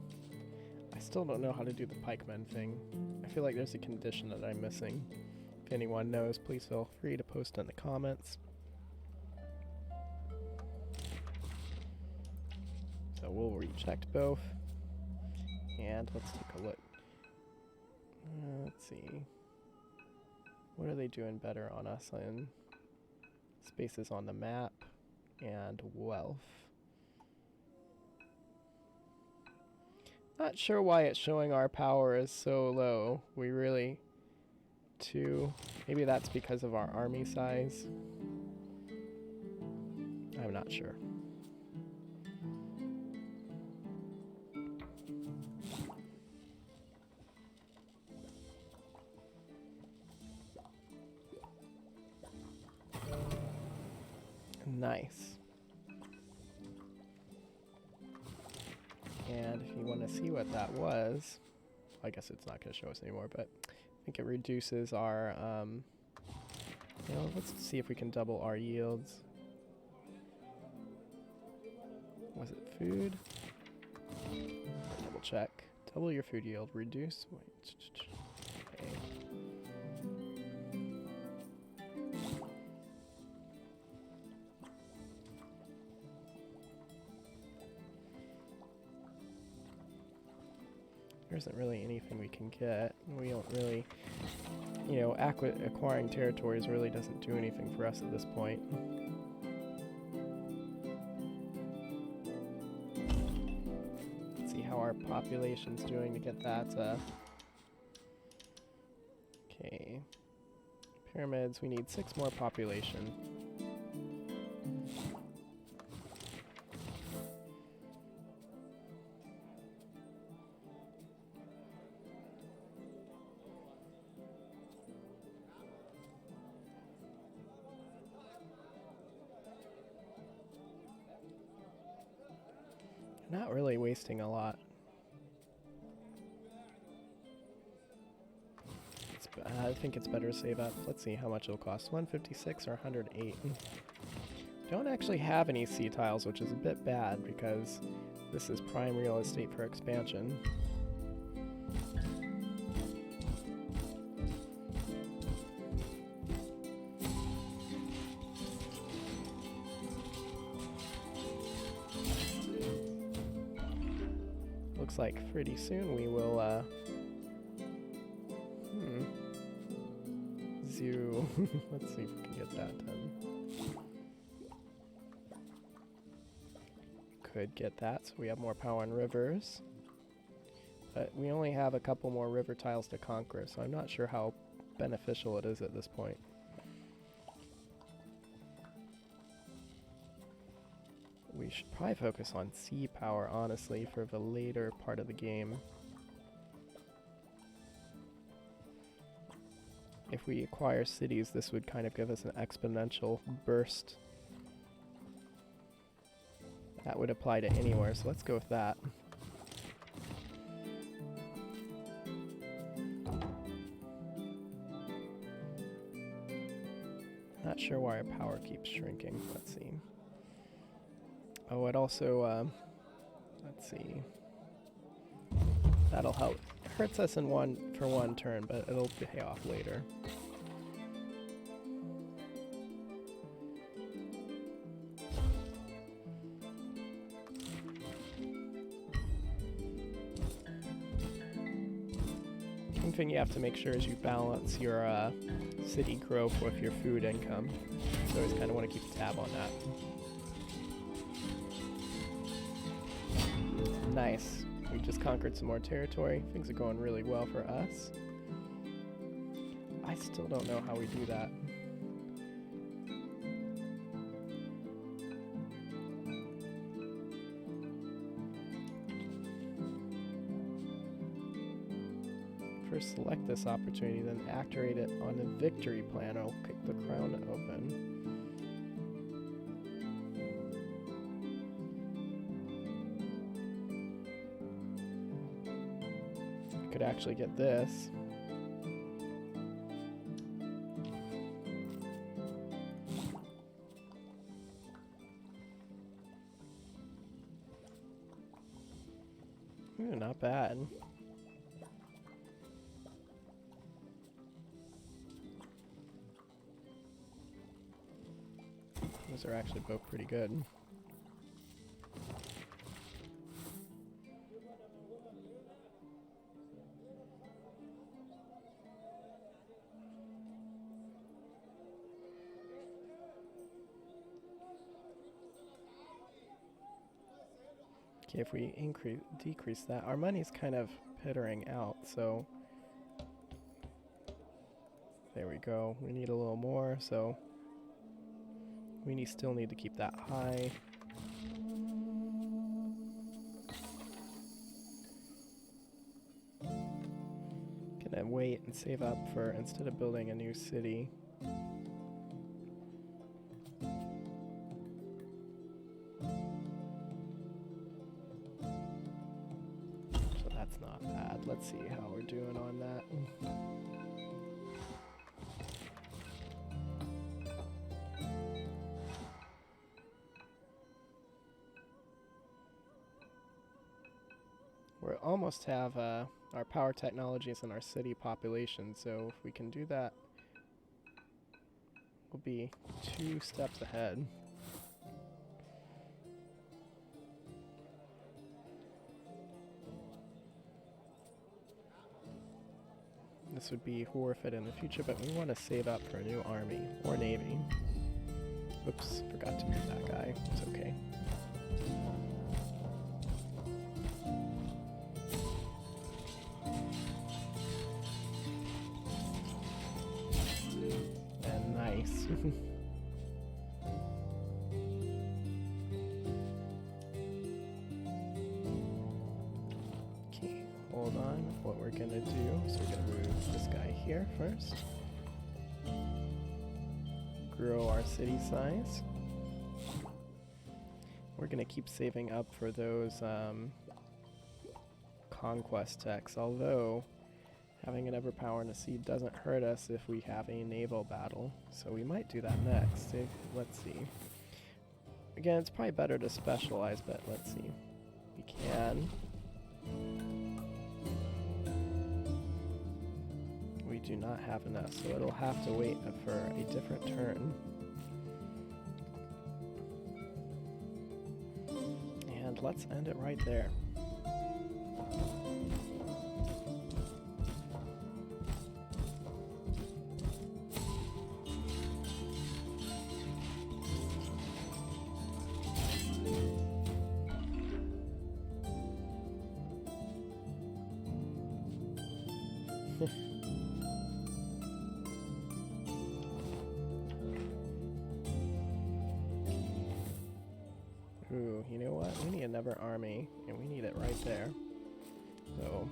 Speaker 1: I still don't know how to do the pikemen thing. I feel like there's a condition that I'm missing. If anyone knows, please feel free to post in the comments. So we'll reject both. And let's take a look. Let's see. What are they doing better on us in spaces on the map and wealth? Not sure why it's showing our power is so low. We really maybe that's because of our army size. I'm not sure. Nice. And if you want to see what that was, I guess it's not going to show us anymore, but I think it reduces our, let's see if we can double our yields. Was it food? Double check. Double your food yield. Reduce. Okay. There isn't really anything we can get. We don't really, acquiring territories really doesn't do anything for us at this point. Let's see how our population's doing to get that. Okay. Pyramids, we need 6 more population. really wasting a lot. I think it's better to save up. Let's see how much it'll cost. 156 or 108. Don't actually have any sea tiles, which is a bit bad because this is prime real estate for expansion. Looks like pretty soon we will zoo. Let's see if we can get that done. Could get that, so we have more power on rivers. But we only have a couple more river tiles to conquer, so I'm not sure how beneficial it is at this point. We should probably focus on sea power, honestly, for the later part of the game. If we acquire cities, this would kind of give us an exponential burst. That would apply to anywhere, so let's go with that. Not sure why our power keeps shrinking. Let's see. Oh, it also, let's see. That'll help. It hurts us in for one turn, but it'll pay off later. One thing you have to make sure is you balance your city growth with your food income. So always kind of want to keep a tab on that. Nice. We just conquered some more territory. Things are going really well for us. I still don't know how we do that. First select this opportunity, then activate it on the victory plan. I'll kick the crown open. Could actually get this. Ooh, not bad. Those are actually both pretty good. Okay, if we decrease that, our money's kind of pittering out, so there we go. We need a little more, so we still need to keep that high. Gonna wait and save up for, instead of building a new city. So that's not bad. Let's see how we're doing on that. We almost have our power technologies and our city population, so if we can do that, we'll be 2 steps ahead. This would be worth it in the future, but we want to save up for a new army or navy. Oops, forgot to move that guy. It's okay. And nice. Okay, hold on. What we're gonna do is we're gonna move this guy here first. Grow our city size. We're going to keep saving up for those conquest techs, although having an Everpower and a Sea doesn't hurt us if we have a naval battle. So we might do that next. Let's see. Again, it's probably better to specialize, but let's see. We can. We do not have enough, so it'll have to wait for a different turn. And let's end it right there. Ooh, you know what? We need another army, and we need it right there. So...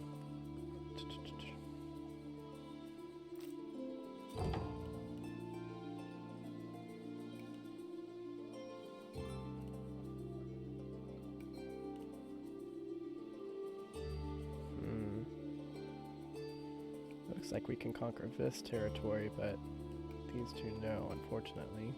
Speaker 1: Looks like we can conquer this territory, but these two no, unfortunately.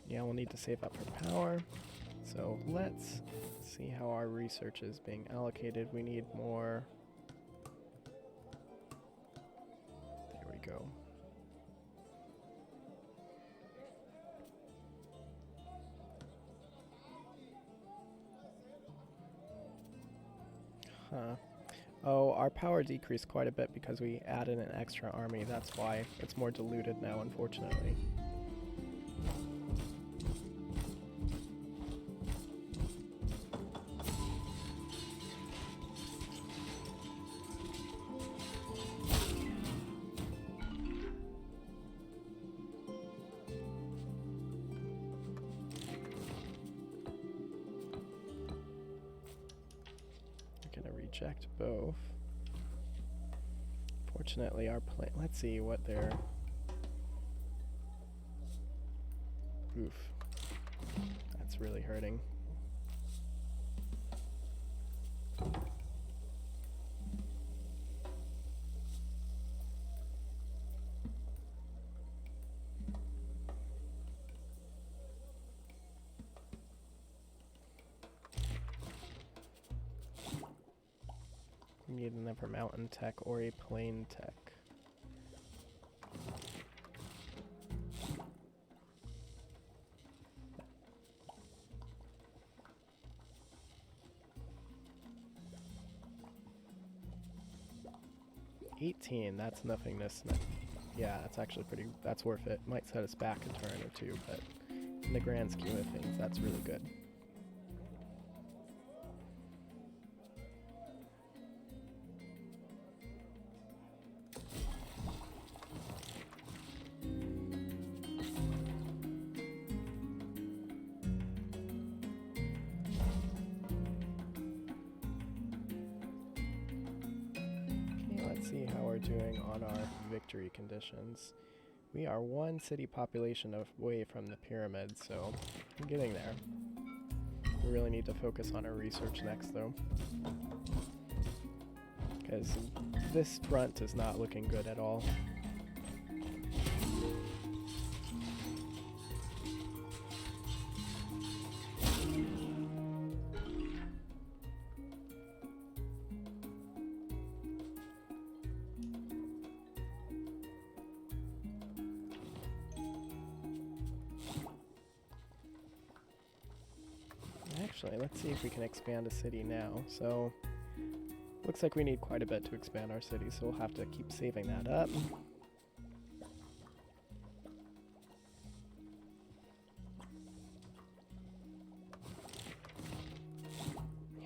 Speaker 1: Yeah, we'll need to save up for power. So let's see how our research is being allocated. We need more. There we go. Huh. Oh, our power decreased quite a bit because we added an extra army. That's why it's more diluted now, unfortunately. Reject both. Fortunately, our plan. Let's see what they're. Oof. That's really hurting. We need another mountain tech or a plain tech. $18, that's nothingness. Yeah, that's actually pretty, that's worth it. Might set us back a turn or two, but in the grand scheme of things, that's really good. See how we're doing on our victory conditions. We are one city population away from the pyramid, so we're getting there. We really need to focus on our research next, though, because this front is not looking good at all. Actually, let's see if we can expand a city now. So, looks like we need quite a bit to expand our city, so we'll have to keep saving that up.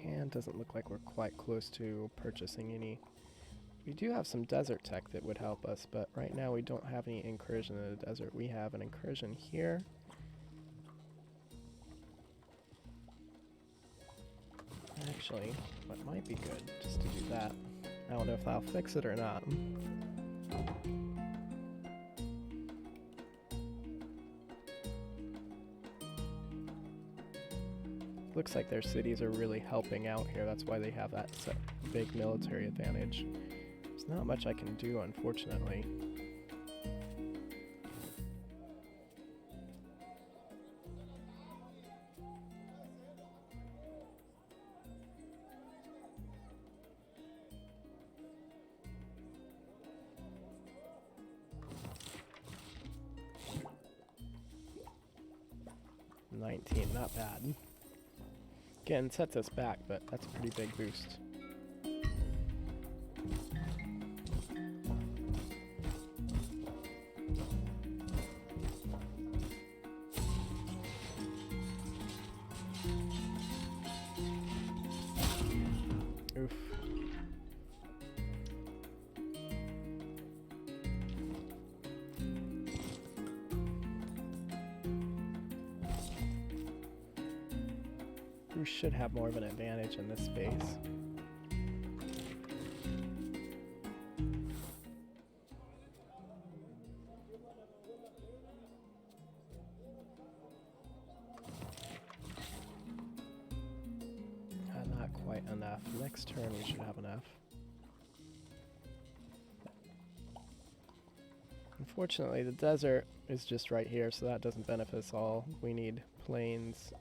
Speaker 1: And doesn't look like we're quite close to purchasing any We do have some desert tech that would help us, but right now we don't have any incursion in the desert. We have an incursion here. Actually, what might be good just to do that. I don't know if that'll fix it or not. Looks like their cities are really helping out here. That's why they have that big military advantage. There's not much I can do, unfortunately. Not bad. Again, sets us back, but that's a pretty big boost. Oof. We should have more of an advantage in this space. Not quite enough. Next turn we should have enough. Unfortunately, the desert is just right here, so that doesn't benefit us all. We need plains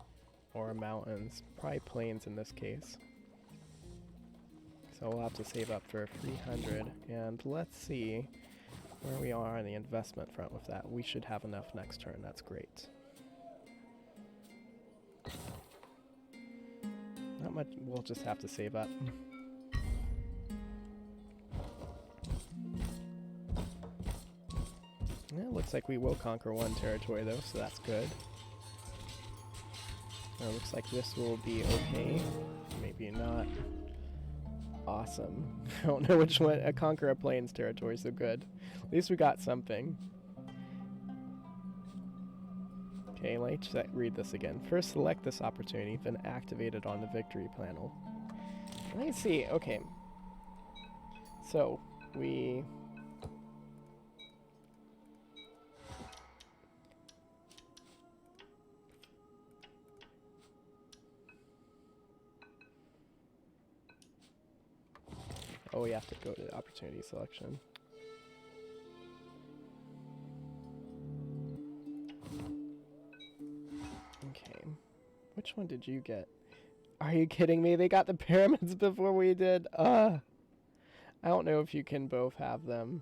Speaker 1: or mountains. Probably plains in this case. So we'll have to save up for 300. And let's see where we are on the investment front with that. We should have enough next turn. That's great. Not much. We'll just have to save up. Yeah, looks like we will conquer one territory though, so that's good. Looks like this will be okay. Maybe not. Awesome. I don't know which one. Conquer a plains territory, so good. At least we got something. Okay, let's read this again. First, select this opportunity, then activate it on the victory panel. Let me see. Okay. So, we... Oh, we have to go to opportunity selection. Okay. Which one did you get? Are you kidding me? They got the pyramids before we did. I don't know if you can both have them.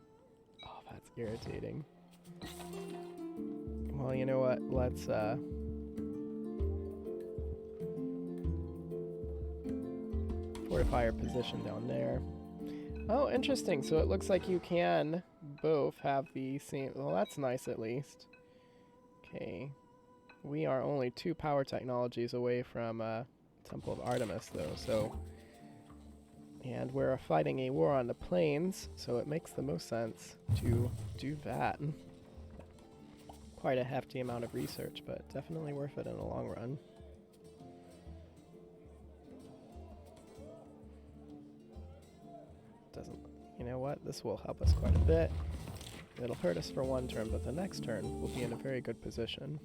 Speaker 1: Oh, that's irritating. Well, you know what? Let's, fortify our position down there. Oh, interesting. So it looks like you can both have the same... Well, that's nice at least. Okay. We are only 2 power technologies away from Temple of Artemis, though, so... And we're fighting a war on the plains, so it makes the most sense to do that. Quite a hefty amount of research, but definitely worth it in the long run. You know what? This will help us quite a bit. It'll hurt us for one turn, but the next turn we'll be in a very good position.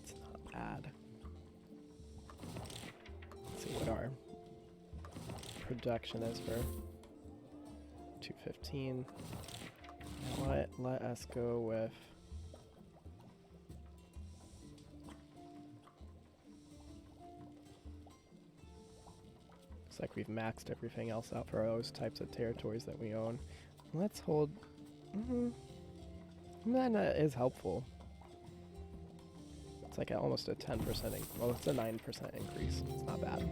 Speaker 1: It's not bad. Let's see what our production is for 215. Now let us go with... Like we've maxed everything else out for those types of territories that we own. Let's hold... That is helpful. It's like almost a 10% well, it's a 9% increase. It's not bad.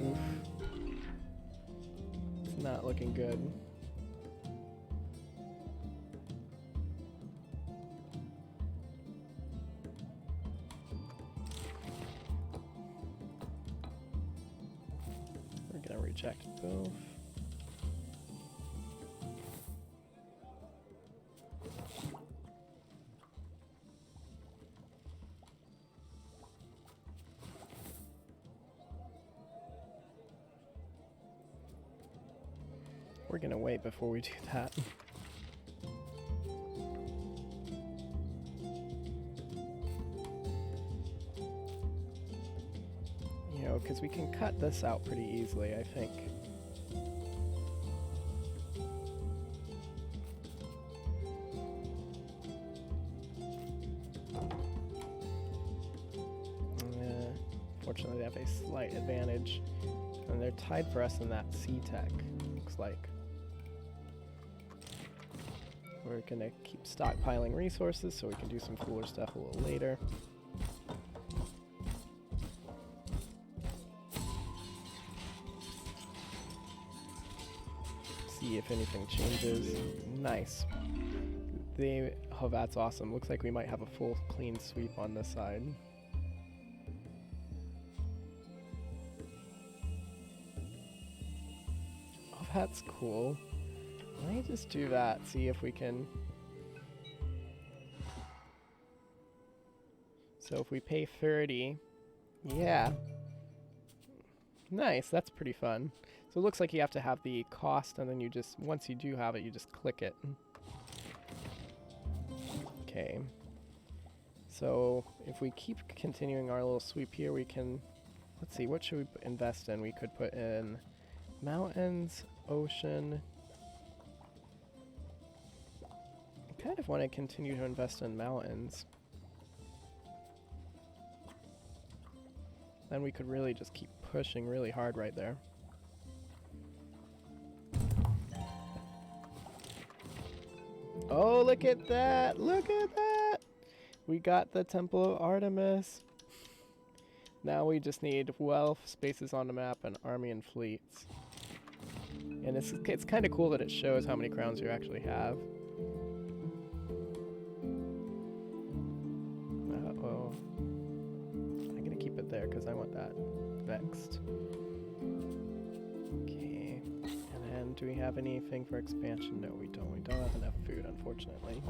Speaker 1: Oof. looking good. We're gonna reject both. We're gonna wait before we do that. You know, because we can cut this out pretty easily, I think. Fortunately, they have a slight advantage. And they're tied for us in that C-Tech, looks like. We're gonna keep stockpiling resources so we can do some cooler stuff a little later. See if anything changes. Nice. Oh, that's awesome. Looks like we might have a full clean sweep on this side. Oh, that's cool. Let me just do that, see if we can... So if we pay 30, yeah. Nice, that's pretty fun. So it looks like you have to have the cost, and then you just, once you do have it, you just click it. Okay. So if we keep continuing our little sweep here, we can, let's see, what should we invest in? We could put in mountains, ocean. I kind of want to continue to invest in mountains. Then we could really just keep pushing really hard right there. Oh, look at that! Look at that! We got the Temple of Artemis. Now we just need wealth, spaces on the map, and army and fleets. And it's kind of cool that it shows how many crowns you actually have. Uh-oh. I'm gonna keep it there because I want that next. Okay. And then do we have anything for expansion? No, we don't. We don't have enough food, unfortunately.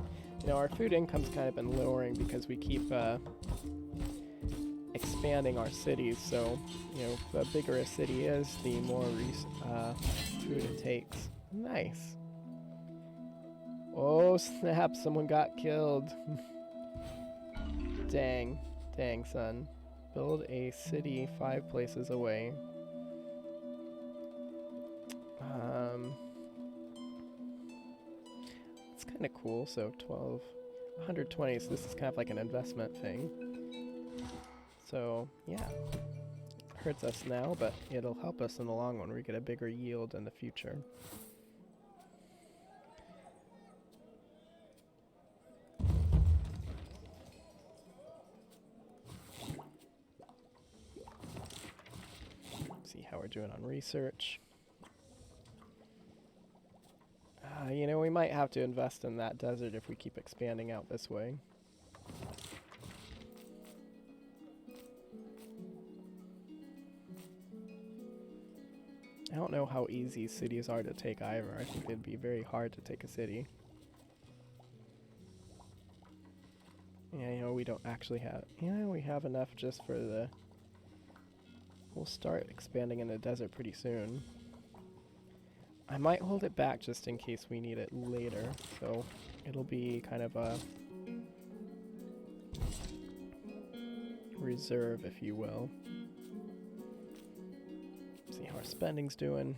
Speaker 1: You know, our food income's kind of been lowering because we keep expanding our cities, so, you know, the bigger a city is, the more food it takes. Nice. Oh, snap, someone got killed. Dang. Dang, son. Build a city 5 places away. It's kind of cool, so 12, 120, so this is kind of like an investment thing. So, yeah. Hurts us now, but it'll help us in the long run. We get a bigger yield in the future. See how we're doing on research. You know, we might have to invest in that desert if we keep expanding out this way. I don't know how easy cities are to take either. I think it'd be very hard to take a city. Yeah, you know, we don't actually have... Yeah, we have enough just for the... We'll start expanding in the desert pretty soon. I might hold it back just in case we need it later, so it'll be kind of a reserve, if you will. See how our spending's doing.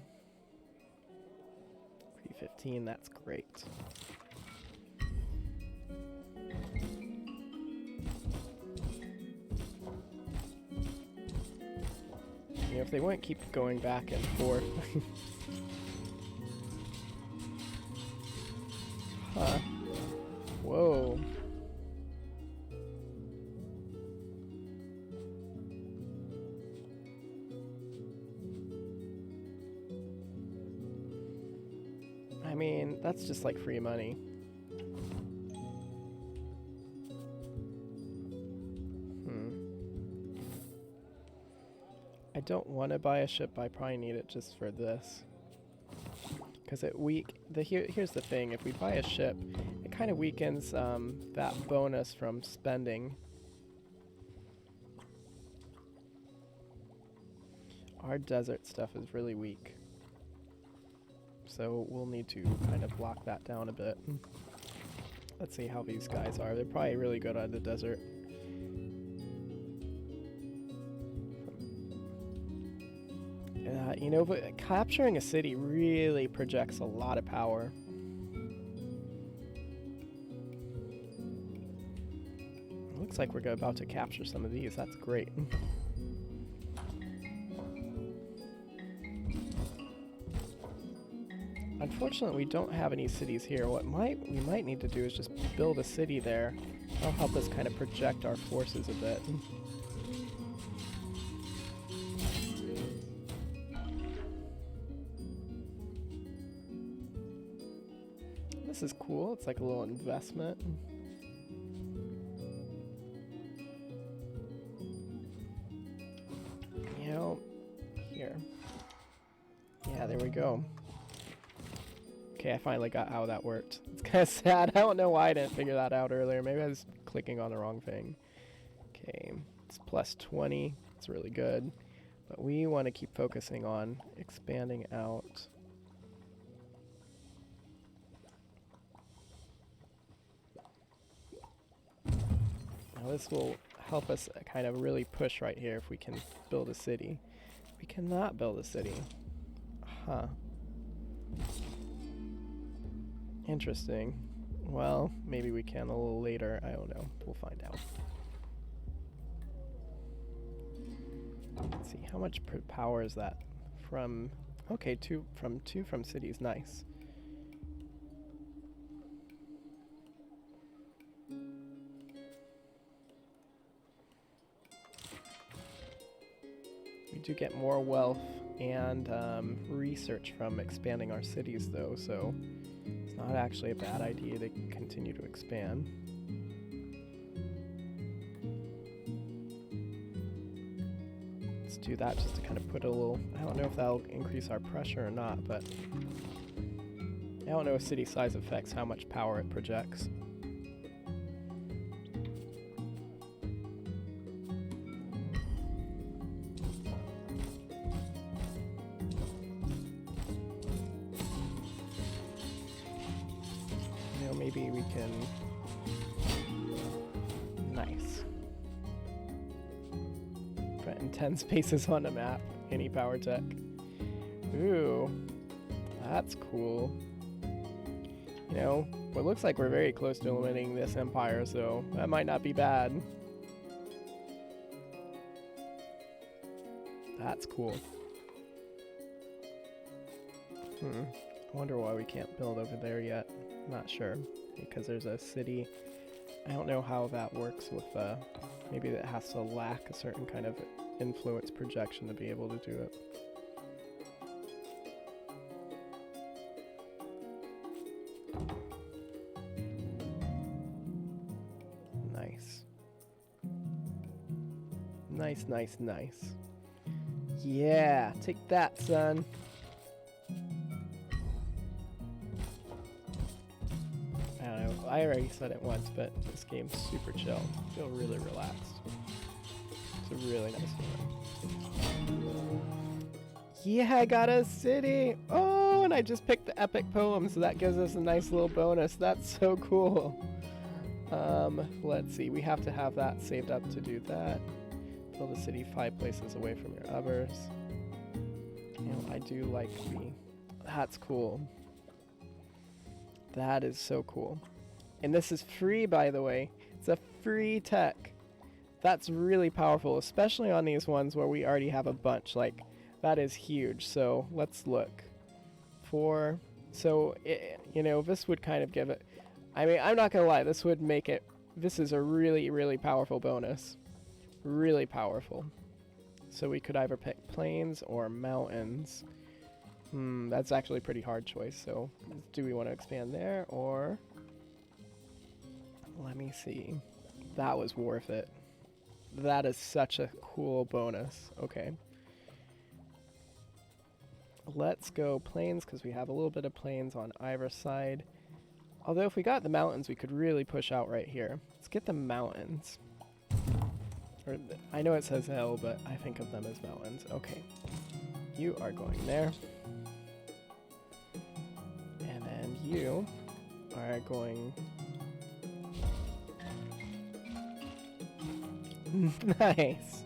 Speaker 1: 315, that's great. You know, if they wouldn't keep going back and forth. Huh. Whoa. That's just like free money. I don't want to buy a ship, but I probably need it just for this. Because here's the thing, if we buy a ship, it kind of weakens that bonus from spending. Our desert stuff is really weak. So we'll need to kind of lock that down a bit. Let's see how these guys are. They're probably really good at the desert. You know, but capturing a city really projects a lot of power. Looks like we're about to capture some of these. That's great. Unfortunately, we don't have any cities here. What we might need to do is just build a city there. That'll help us kind of project our forces a bit. This is cool. It's like a little investment. You know, here. Yeah, there we go. Okay, I finally got how that worked. It's kind of sad. I don't know why I didn't figure that out earlier. Maybe I was clicking on the wrong thing. Okay, it's plus 20. It's really good. But we want to keep focusing on expanding out. Now this will help us kind of really push right here if we can build a city. We cannot build a city. Huh. Interesting. Well, maybe we can a little later. I don't know. We'll find out. Let's see. How much power is that from... Okay, two from cities. Nice. We do get more wealth and research from expanding our cities, though, so it's not actually a bad idea to continue to expand. Let's do that just to kind of put a little... I don't know if that'll increase our pressure or not, but I don't know if city size affects how much power it projects. Maybe we can... Nice. Put in 10 spaces on the map. Any power tech. Ooh. That's cool. You know, it looks like we're very close to eliminating this empire, so that might not be bad. That's cool. I wonder why we can't build over there yet. Not sure, because there's a city. I don't know how that works with, maybe it has to lack a certain kind of influence projection to be able to do it. Nice. Nice, nice, nice. Yeah, take that, son. I already said it once, but this game's super chill. I feel really relaxed. It's a really nice game. Yeah, I got a city! Oh, and I just picked the epic poem, so that gives us a nice little bonus. That's so cool. Let's see. We have to have that saved up to do that. Build a city 5 places away from your others. You know, I do like the... That's cool. That is so cool. And this is free, by the way. It's a free tech. That's really powerful, especially on these ones where we already have a bunch. Like, that is huge. So let's look. You know, this would kind of give it... I mean, I'm not going to lie. This would make it... This is a really, really powerful bonus. Really powerful. So we could either pick plains or mountains. That's actually a pretty hard choice. So, do we want to expand there or... Let me see. That was worth it. That is such a cool bonus. Okay. Let's go plains because we have a little bit of plains on either side. Although if we got the mountains, we could really push out right here. Let's get the mountains. I know it says hill, but I think of them as mountains. Okay. You are going there. And then you are going... Nice.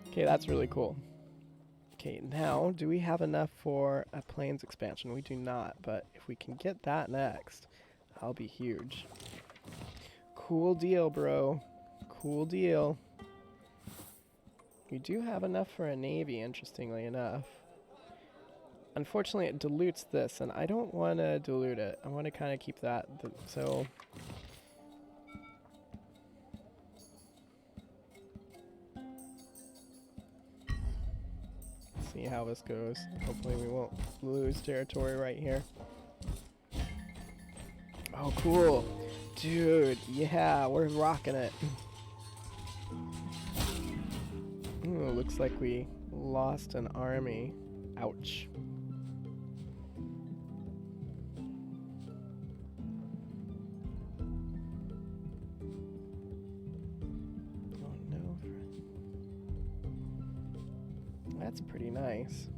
Speaker 1: Okay, that's really cool. Okay, now, do we have enough for a plains expansion? We do not, but if we can get that next, that'll be huge. Cool deal, bro. Cool deal. We do have enough for a navy, interestingly enough. Unfortunately, it dilutes this, and I don't want to dilute it. I want to kind of keep that, so... See how this goes. Hopefully we won't lose territory right here. Oh, cool. Dude, yeah, we're rocking it. Ooh, looks like we lost an army. Ouch. Oh no. That's pretty nice.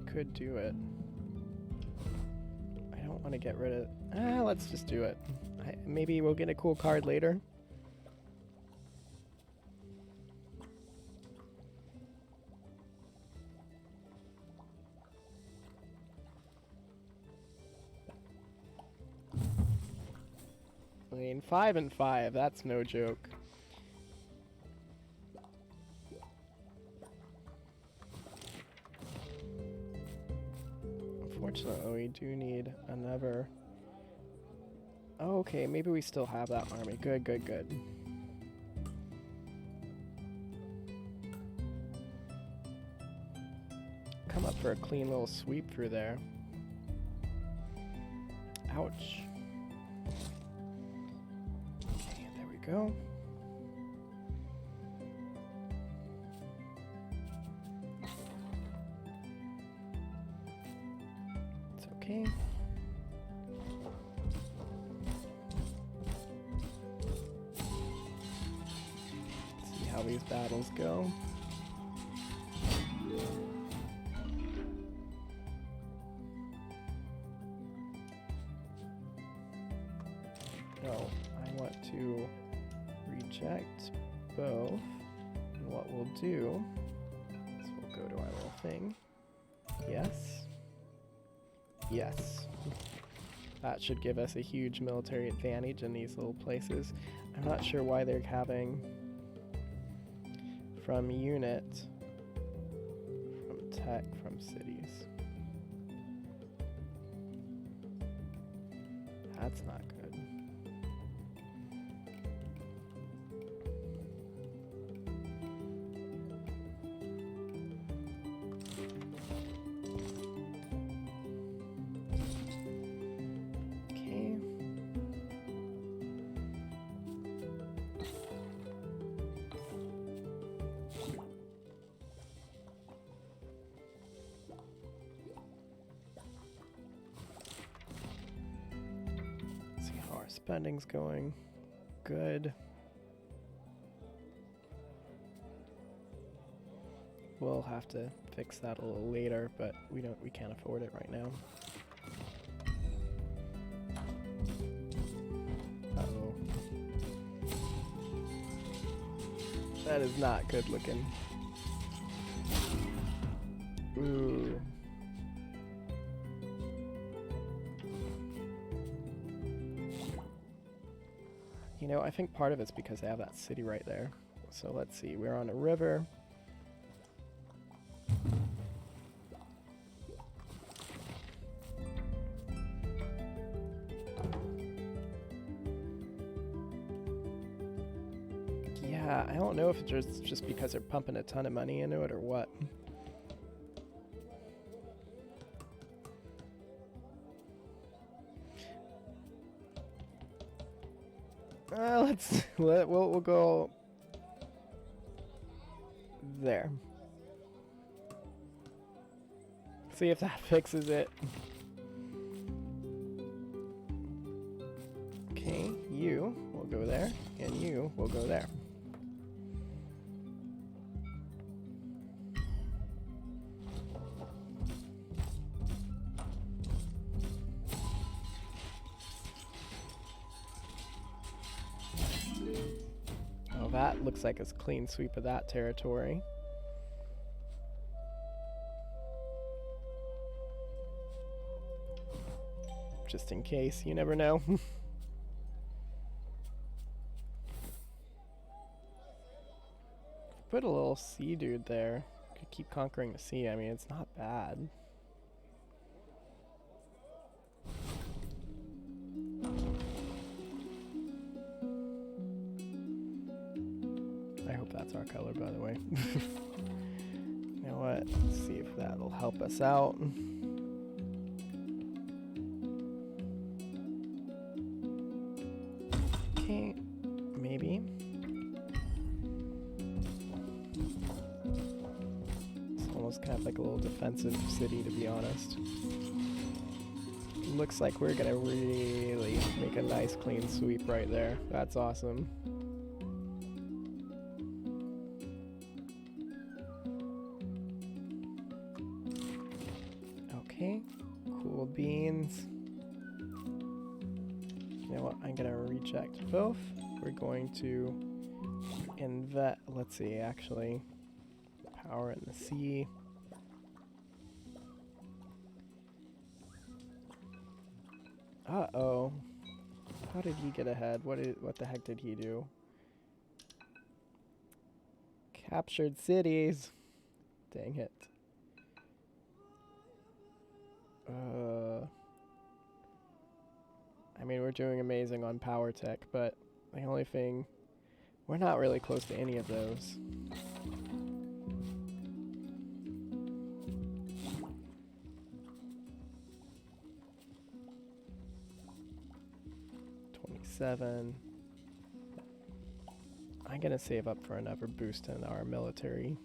Speaker 1: Could do it. I don't want to get rid of... let's just do it. Maybe we'll get a cool card later. I mean, 5 and 5, that's no joke. Unfortunately, we do need another... Oh, okay, maybe we still have that army. Good, good, good. Come up for a clean little sweep through there. Ouch. Okay, there we go. It's okay. See how these battles go. No, I want to reject both. And what we'll do is we'll go to our little thing. Yes. Yes. That should give us a huge military advantage in these little places. I'm not sure why they're having from unit, from tech, from cities. That's not good. Spending's going good. We'll have to fix that a little later, but we can't afford it right now. Uh-oh. That is not good looking. Ooh. You know, I think part of it's because they have that city right there. So let's see, we're on a river. Yeah, I don't know if it's just because they're pumping a ton of money into it or what. we'll go there. See if that fixes it. Okay, you will go there, and you will go there. Oh, that looks like a clean sweep of that territory. Just in case, you never know. Put a little sea dude there. Could keep conquering the sea. I mean, it's not bad. I hope that's our color, by the way. You know what? Let's see if that'll help us out. Okay, maybe. It's almost kind of like a little defensive city, to be honest. Looks like we're gonna really make a nice clean sweep right there. That's awesome. Okay, cool beans. You know what, I'm gonna reject both. We're going to invest, let's see, actually, power in the sea. Uh-oh. How did he get ahead? What the heck did he do? Captured cities. Dang it. I mean, we're doing amazing on power tech, but the only thing, we're not really close to any of those. I'm gonna save up for another boost in our military.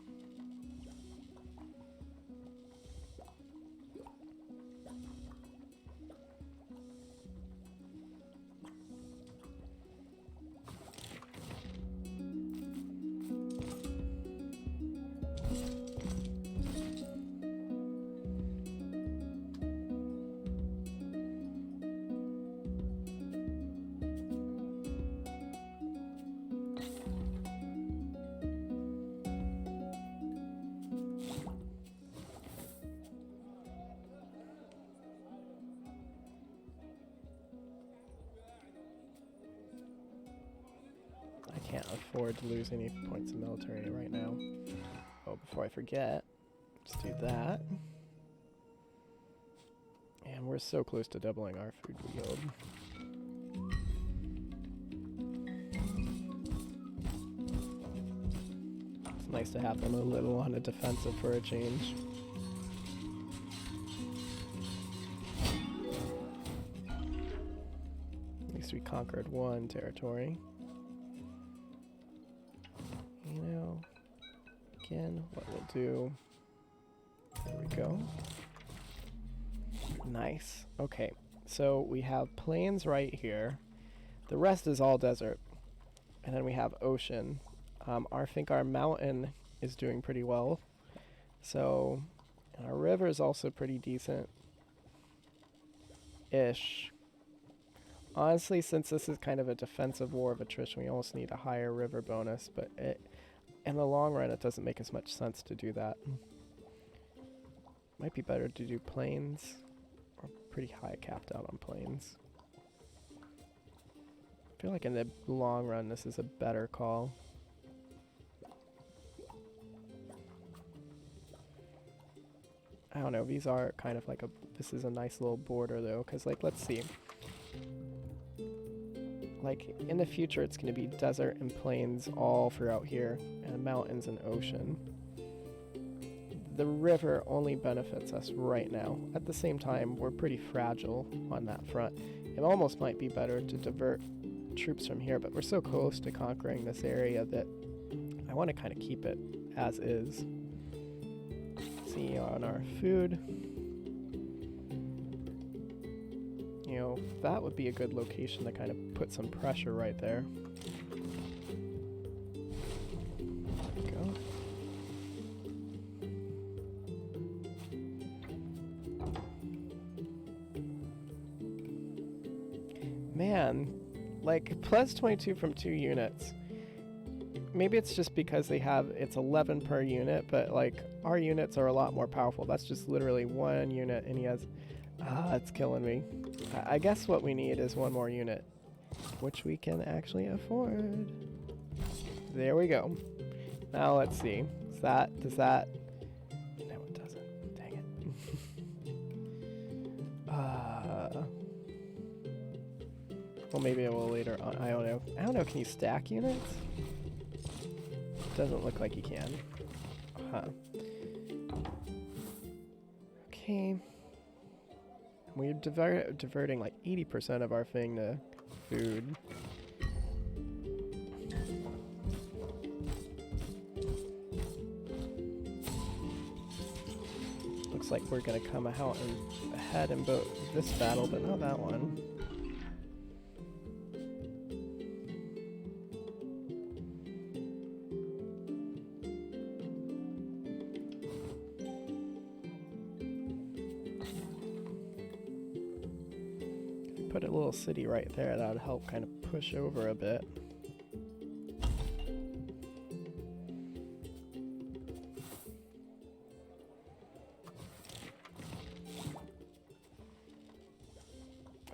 Speaker 1: Can't afford to lose any points in military right now. Oh, before I forget, let's do that. And we're so close to doubling our food yield. It's nice to have them a little on a defensive for a change. At least we conquered one territory. You know, again, what we'll do, there we go. Nice. Okay, so we have plains right here. The rest is all desert. And then we have ocean. I think our mountain is doing pretty well. So, and our river is also pretty decent-ish. Honestly, since this is kind of a defensive war of attrition, we almost need a higher river bonus, but in the long run, it doesn't make as much sense to do that. Might be better to do plains. We're pretty high capped out on plains. I feel like in the long run, this is a better call. I don't know, these are kind of like this is a nice little border though, because like, let's see. Like, in the future, it's going to be desert and plains all throughout here, and mountains and ocean. The river only benefits us right now. At the same time, we're pretty fragile on that front. It almost might be better to divert troops from here, but we're so close to conquering this area that I want to kind of keep it as is. See on our food. You know, that would be a good location to kind of put some pressure right there. There we go. Man, like plus 22 from 2 units. Maybe it's just because it's 11 per unit, but like our units are a lot more powerful. That's just literally 1 unit and he has, it's killing me. I guess what we need is 1 more unit, which we can actually afford. There we go. Now let's see. Does that? No, it doesn't. Dang it. Well, maybe it will later on. I don't know. Can you stack units? Doesn't look like you can. Huh. Okay. We're diverting like 80% of our thing to food. Looks like we're gonna come out ahead in both this battle, but not that one. Put a little city right there, that would help kind of push over a bit.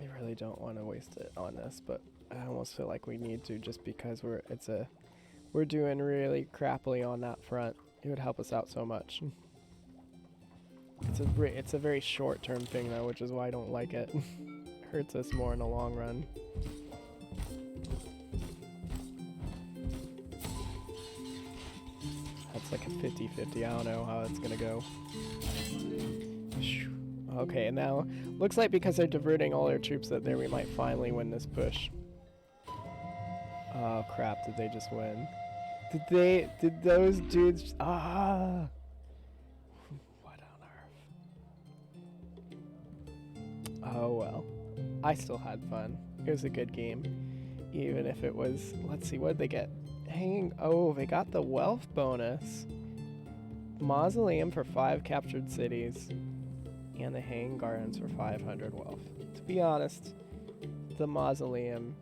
Speaker 1: I really don't want to waste it on this, but I almost feel like we need to just because we're doing really crappily on that front. It would help us out so much. It's a very short-term thing though, which is why I don't like it. Hurts us more in the long run. That's like a 50-50. I don't know how it's gonna go. Okay, and now looks like because they're diverting all their troops out there, we might finally win this push. Oh crap! Did they just win? Did those dudes? Ah! What on earth? Oh well. I still had fun. It was a good game. Even if it was, let's see, what did they get? Oh, they got the wealth bonus. Mausoleum for 5 captured cities. And the Hanging Gardens for 500 wealth. To be honest, the Mausoleum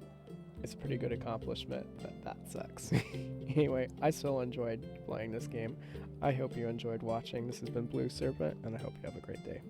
Speaker 1: is a pretty good accomplishment, but that sucks. Anyway, I still enjoyed playing this game. I hope you enjoyed watching. This has been Blue Serpent, and I hope you have a great day.